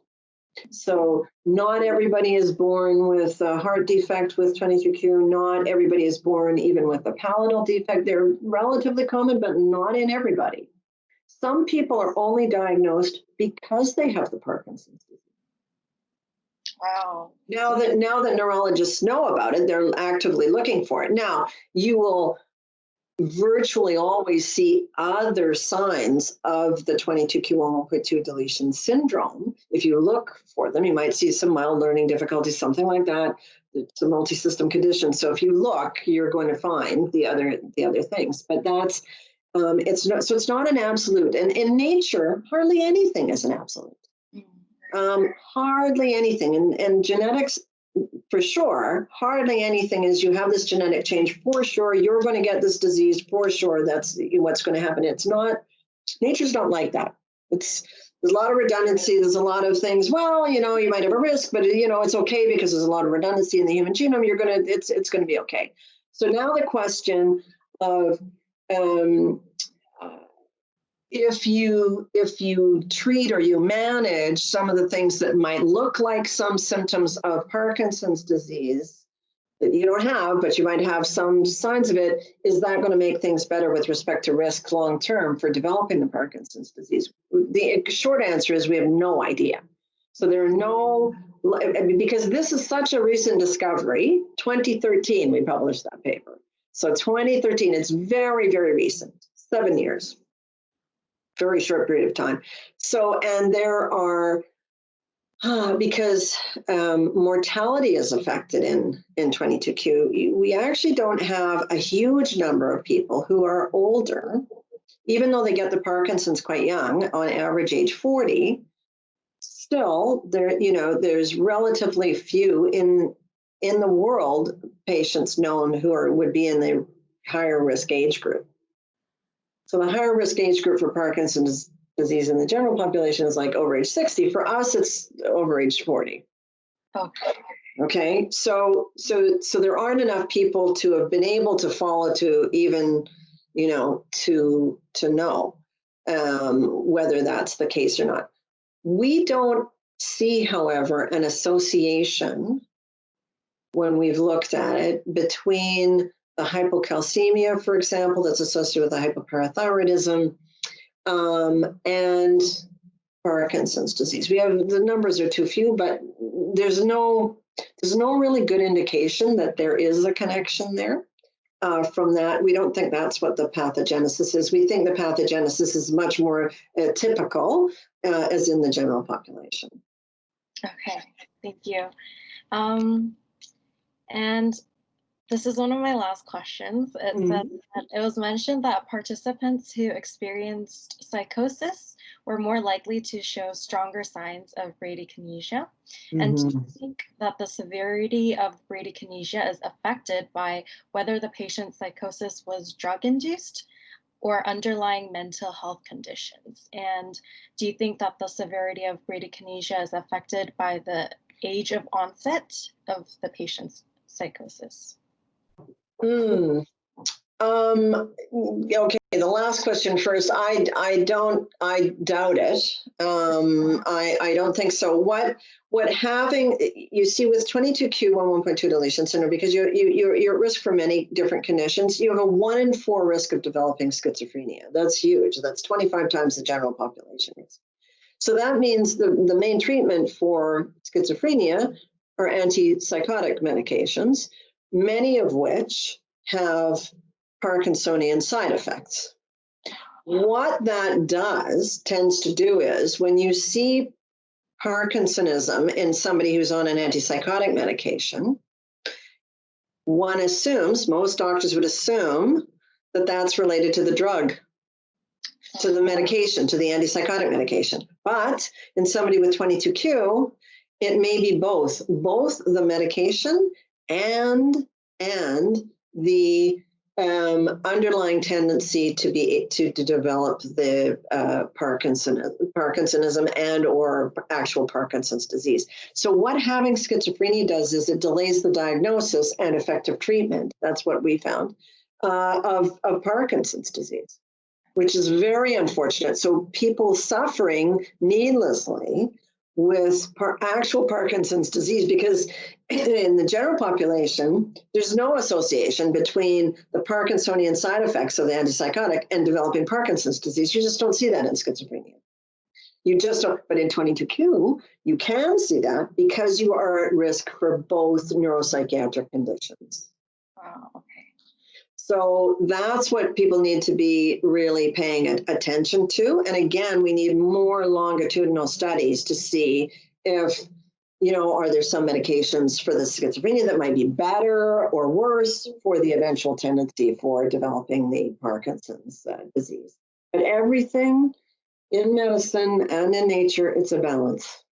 So not everybody is born with a heart defect with 22q. Not everybody is born even with a palatal defect. They're relatively common, but not in everybody. Some people are only diagnosed because they have the Parkinson's disease. Wow. Now that neurologists know about it, they're actively looking for it. Now, you will virtually always see other signs of the 22q11.2 deletion syndrome. If you look for them, you might see some mild learning difficulties, something like that. It's a multi-system condition. So if you look, you're going to find the other things. But that's it's not an absolute. And in nature, hardly anything is an absolute. Hardly anything. And genetics, for sure, hardly anything is you have this genetic change for sure, you're going to get this disease for sure, that's what's going to happen. It's not, nature's not like that. There's a lot of redundancy, there's a lot of things, well, you might have a risk, but it's okay because there's a lot of redundancy in the human genome, it's going to be okay. So now the question of if you treat or you manage some of the things that might look like some symptoms of Parkinson's disease that you don't have, but you might have some signs of it, is that going to make things better with respect to risk long-term for developing the Parkinson's disease? The short answer is we have no idea. So there are no, because this is such a recent discovery, 2013 we published that paper. So 2013, it's very, very recent, 7 years. Very short period of time. So, and there are, because mortality is affected in 22q, we actually don't have a huge number of people who are older, even though they get the Parkinson's quite young, on average age 40, still there's relatively few in the world patients known who would be in the higher risk age group. So the higher risk age group for Parkinson's disease in the general population is like over age 60. For us, it's over age 40. Okay. So there aren't enough people to have been able to follow to even, to know whether that's the case or not. We don't see, however, an association when we've looked at it between the hypocalcemia, for example, that's associated with the hypoparathyroidism, and Parkinson's disease. The numbers are too few, but there's no really good indication that there is a connection there. From that, we don't think that's what the pathogenesis is. We think the pathogenesis is much more typical, as in the general population. Okay, thank you. And this is one of my last questions. It said that it was mentioned that participants who experienced psychosis were more likely to show stronger signs of bradykinesia. And do you think that the severity of bradykinesia is affected by whether the patient's psychosis was drug-induced or underlying mental health conditions? And do you think that the severity of bradykinesia is affected by the age of onset of the patient's psychosis? Okay, the last question first. I doubt it. I don't think so. What having, you see with 22q11.2 deletion syndrome, because you're at risk for many different conditions, you have a 1 in 4 risk of developing schizophrenia. That's huge. That's 25 times the general population. So that means the main treatment for schizophrenia are antipsychotic medications, many of which have Parkinsonian side effects. What that tends to do is when you see Parkinsonism in somebody who's on an antipsychotic medication, most doctors would assume that that's related to the drug, to the medication, to the antipsychotic medication. But in somebody with 22q, It may be both the medication and the underlying tendency to develop the Parkinsonism and or actual Parkinson's disease. So what having schizophrenia does is it delays the diagnosis and effective treatment. That's what we found of Parkinson's disease, which is very unfortunate. So people suffering needlessly with actual Parkinson's disease, because in the general population, there's no association between the Parkinsonian side effects of the antipsychotic and developing Parkinson's disease. You just don't see that in schizophrenia. You just don't, but in 22q, you can see that because you are at risk for both neuropsychiatric conditions. Wow, okay. So that's what people need to be really paying attention to. And again, we need more longitudinal studies to see if, are there some medications for the schizophrenia that might be better or worse for the eventual tendency for developing the Parkinson's disease. But everything in medicine and in nature, it's a balance.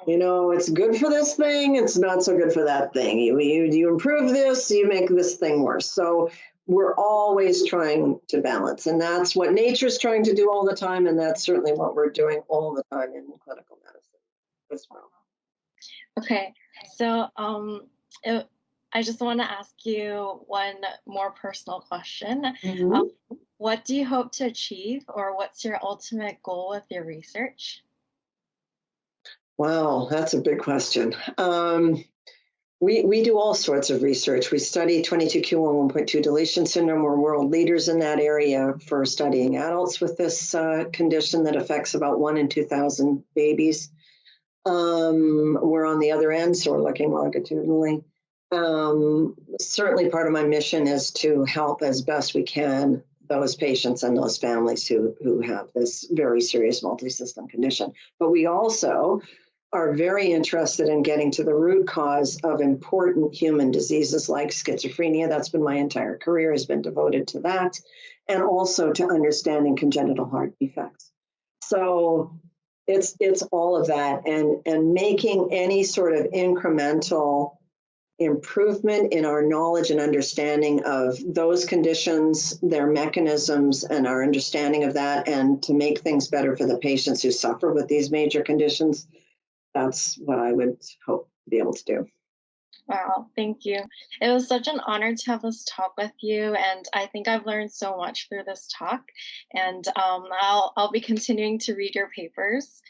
It's good for this thing, it's not so good for that thing. You improve this, you make this thing worse. So we're always trying to balance. And that's what nature's trying to do all the time. And that's certainly what we're doing all the time in clinical medicine as well. Okay, so I just want to ask you one more personal question. Mm-hmm. What do you hope to achieve, or what's your ultimate goal with your research? Wow, that's a big question. We do all sorts of research. We study 22q11.2 deletion syndrome. We're world leaders in that area for studying adults with this condition that affects about 1 in 2,000 babies. We're on the other end, so we're looking longitudinally. Certainly part of my mission is to help as best we can those patients and those families who have this very serious multi-system condition. But we also are very interested in getting to the root cause of important human diseases like schizophrenia. That's been my entire career, has been devoted to that, and also to understanding congenital heart defects. So it's all of that, and making any sort of incremental improvement in our knowledge and understanding of those conditions, their mechanisms, and our understanding of that, and to make things better for the patients who suffer with these major conditions. That's what I would hope to be able to do. Wow, thank you. It was such an honor to have this talk with you, and I think I've learned so much through this talk. And I'll be continuing to read your papers.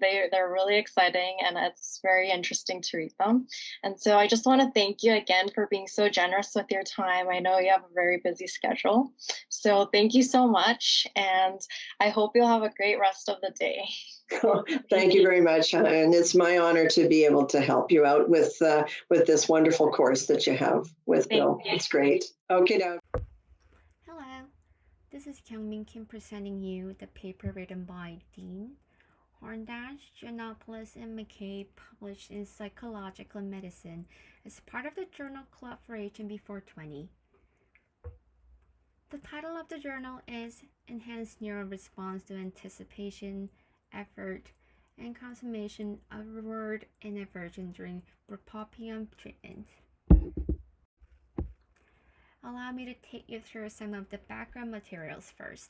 They're really exciting, and it's very interesting to read them. And so I just want to thank you again for being so generous with your time. I know you have a very busy schedule, so thank you so much, and I hope you'll have a great rest of the day. Thank you very much, and it's my honor to be able to help you out with this wonderful course that you have with Bill. It's great. Okay, now. Hello, this is Kyungmin Kim presenting you the paper written by Dean Horndash, Giannopoulos, and McCabe, published in Psychological Medicine as part of the journal club for HMB 420. The title of the journal is Enhanced Neural Response to Anticipation, Effort, and Consummation of Reward and Aversion during bupropion treatment. Allow me to take you through some of the background materials first.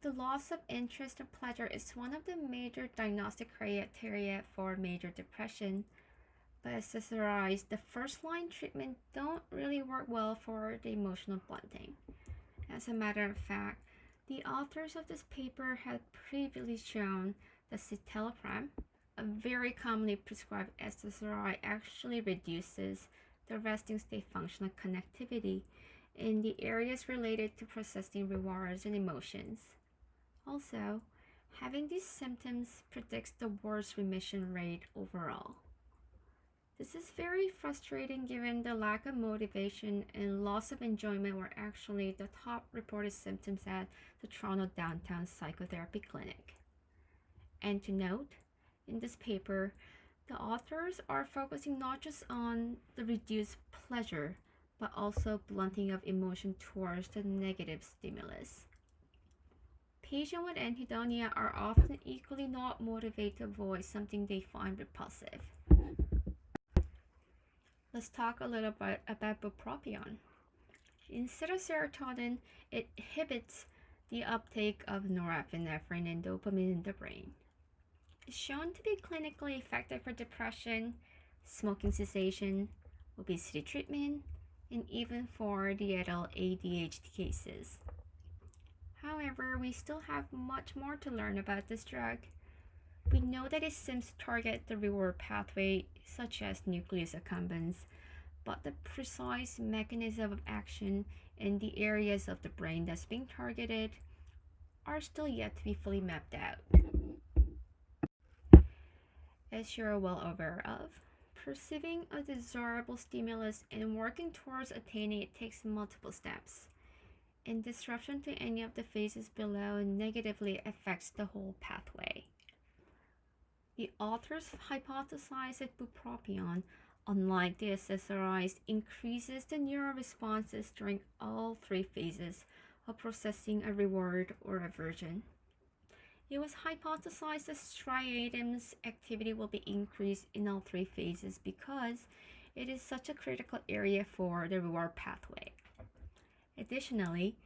The loss of interest or pleasure is one of the major diagnostic criteria for major depression, but as SSRIs, the first-line treatment don't really work well for the emotional blunting. As a matter of fact, the authors of this paper had previously shown that citalopram, a very commonly prescribed SSRI, actually reduces the resting state functional connectivity in the areas related to processing rewards and emotions. Also, having these symptoms predicts the worst remission rate overall. This is very frustrating given the lack of motivation and loss of enjoyment were actually the top reported symptoms at the Toronto Downtown Psychotherapy Clinic. And to note, in this paper, the authors are focusing not just on the reduced pleasure, but also blunting of emotion towards the negative stimulus. patients with anhedonia are often equally not motivated to avoid something they find repulsive. Let's talk a little bit about bupropion. Instead of serotonin, it inhibits the uptake of norepinephrine and dopamine in the brain. It's shown to be clinically effective for depression, smoking cessation, obesity treatment, and even for the adult ADHD cases. However, we still have much more to learn about this drug. We know that it seems to target the reward pathway, such as nucleus accumbens, but the precise mechanism of action in the areas of the brain that's being targeted are still yet to be fully mapped out. As you're well aware of, perceiving a desirable stimulus and working towards attaining it takes multiple steps, and disruption to any of the phases below negatively affects the whole pathway. The authors hypothesized that bupropion, unlike the SSRIs, increases the neural responses during all three phases of processing a reward or aversion. It was hypothesized that striatum's activity will be increased in all three phases because it is such a critical area for the reward pathway. Additionally,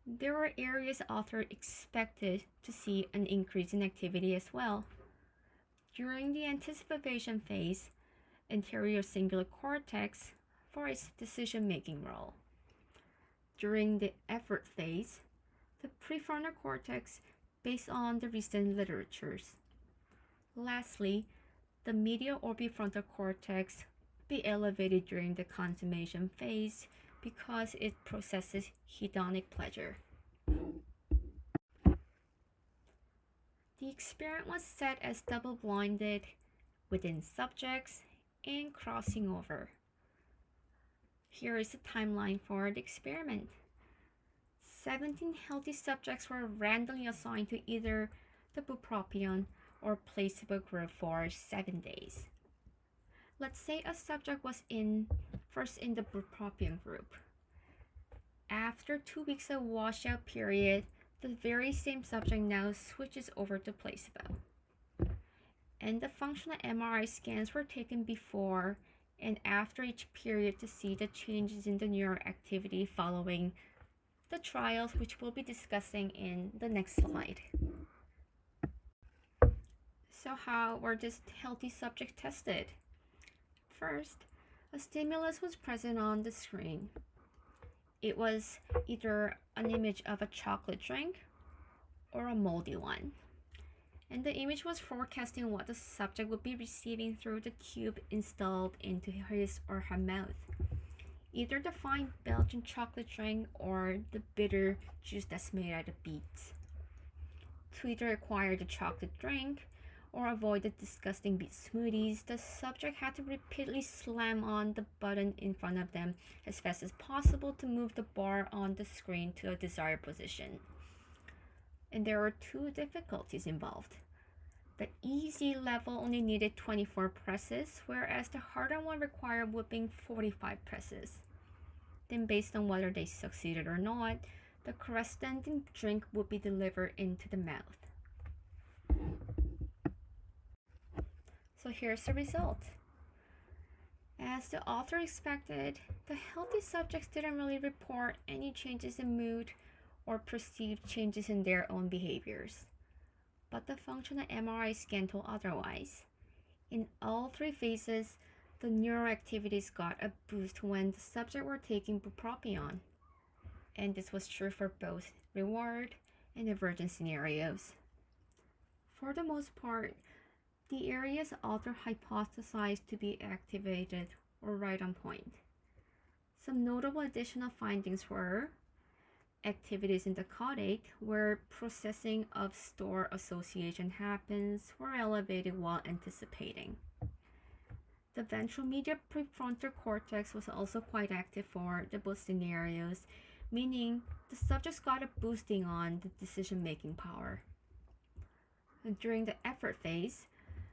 there were areas authors expected to see an increase in activity as well. During the anticipation phase, anterior cingulate cortex for its decision-making role. During the effort phase, the prefrontal cortex based on the recent literatures. Lastly, the medial orbifrontal cortex be elevated during the consummation phase because it processes hedonic pleasure. The experiment was set as double-blinded within subjects and crossing over. Here is the timeline for the experiment. 17 healthy subjects were randomly assigned to either the bupropion or placebo group for 7 days. Let's say a subject was first in the bupropion group. After 2 weeks of washout period, the very same subject now switches over to placebo. And the functional MRI scans were taken before and after each period to see the changes in the neural activity following the trials, which we'll be discussing in the next slide. So how were these healthy subjects tested? First, a stimulus was present on the screen. It was either an image of a chocolate drink or a moldy one. And the image was forecasting what the subject would be receiving through the tube installed into his or her mouth. Either the fine Belgian chocolate drink or the bitter juice that's made out of beets. To either acquire the chocolate drink or avoid the disgusting beet smoothies, the subject had to repeatedly slam on the button in front of them as fast as possible to move the bar on the screen to a desired position. And there were two difficulties involved. The easy level only needed 24 presses, whereas the harder one required whooping 45 presses. Then based on whether they succeeded or not, the corresponding drink would be delivered into the mouth. So here's the result. As the author expected, the healthy subjects didn't really report any changes in mood or perceived changes in their own behaviors. But the functional MRI scan told otherwise. In all three phases, the neural activities got a boost when the subjects were taking bupropion. And this was true for both reward and aversion scenarios. For the most part, the areas the author hypothesized to be activated were right on point. Some notable additional findings were activities in the caudate, where processing of store association happens, were elevated while anticipating. The ventral medial prefrontal cortex was also quite active for the both scenarios, meaning the subjects got a boosting on the decision-making power. And during the effort phase,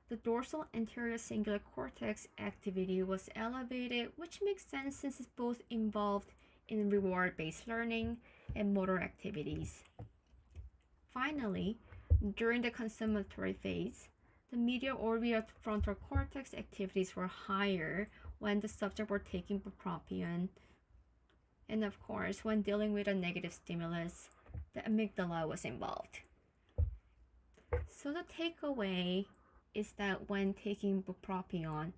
the dorsal anterior cingulate cortex activity was elevated, which makes sense since it's both involved in reward-based learning and motor activities. Finally, during the consummatory phase, the medial or prefrontal cortex activities were higher when the subject were taking bupropion. And of course, when dealing with a negative stimulus, the amygdala was involved. So the takeaway is that when taking bupropion,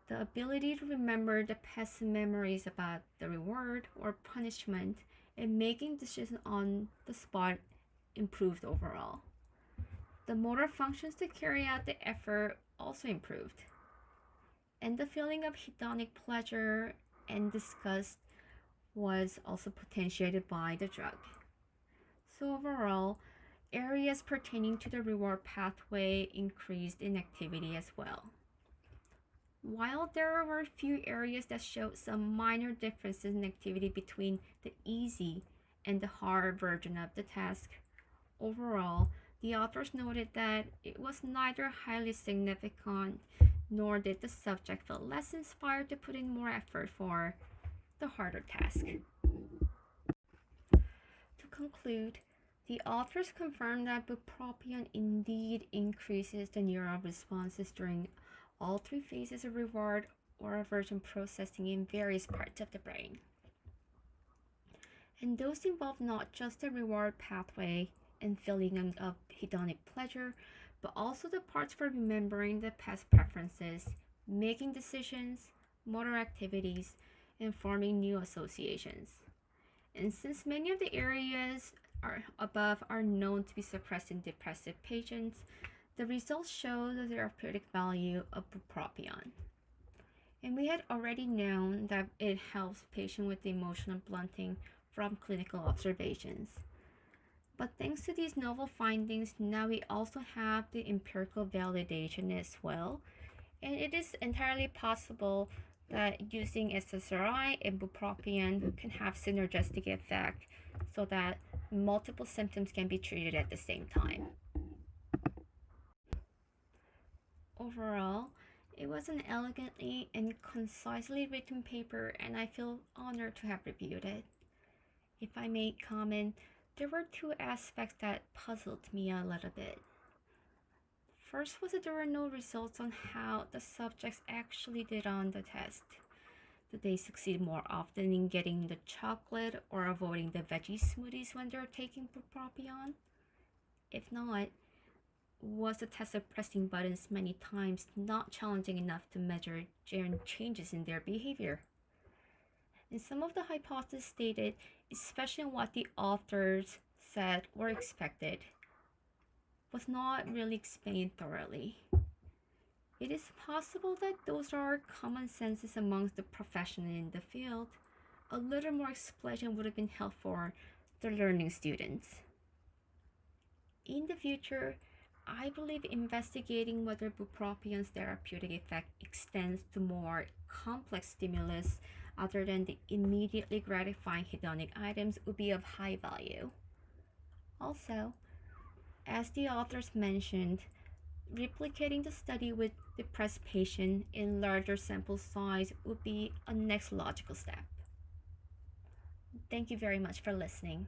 the ability to remember the past memories about the reward or punishment and making decisions on the spot improved overall. The motor functions to carry out the effort also improved. And the feeling of hedonic pleasure and disgust was also potentiated by the drug. So overall, areas pertaining to the reward pathway increased in activity as well. While there were a few areas that showed some minor differences in activity between the easy and the hard version of the task, overall, the authors noted that it was neither highly significant nor did the subject feel less inspired to put in more effort for the harder task. To conclude, the authors confirmed that bupropion indeed increases the neural responses during all three phases of reward or aversion processing in various parts of the brain. And those involve not just the reward pathway and feeling of hedonic pleasure, but also the parts for remembering the past preferences, making decisions, motor activities, and forming new associations. And since many of the areas above are known to be suppressed in depressive patients, the results show the therapeutic value of bupropion. And we had already known that it helps patients with emotional blunting from clinical observations. But thanks to these novel findings, now we also have the empirical validation as well. And it is entirely possible that using SSRI and bupropion can have synergistic effect so that multiple symptoms can be treated at the same time. Overall, it was an elegantly and concisely written paper, and I feel honored to have reviewed it. If I may comment, there were two aspects that puzzled me a little bit. First was that there were no results on how the subjects actually did on the test. Did they succeed more often in getting the chocolate or avoiding the veggie smoothies when they're taking bupropion? If not, was the test of pressing buttons many times not challenging enough to measure changes in their behavior? And some of the hypotheses stated, especially what the authors said or expected, was not really explained thoroughly. It is possible that those are common senses amongst the professionals in the field. A little more explanation would have been helpful for the learning students. In the future, I believe investigating whether bupropion's therapeutic effect extends to more complex stimulus other than the immediately gratifying hedonic items would be of high value. Also, as the authors mentioned, replicating the study with depressed patients in larger sample size would be a next logical step. Thank you very much for listening.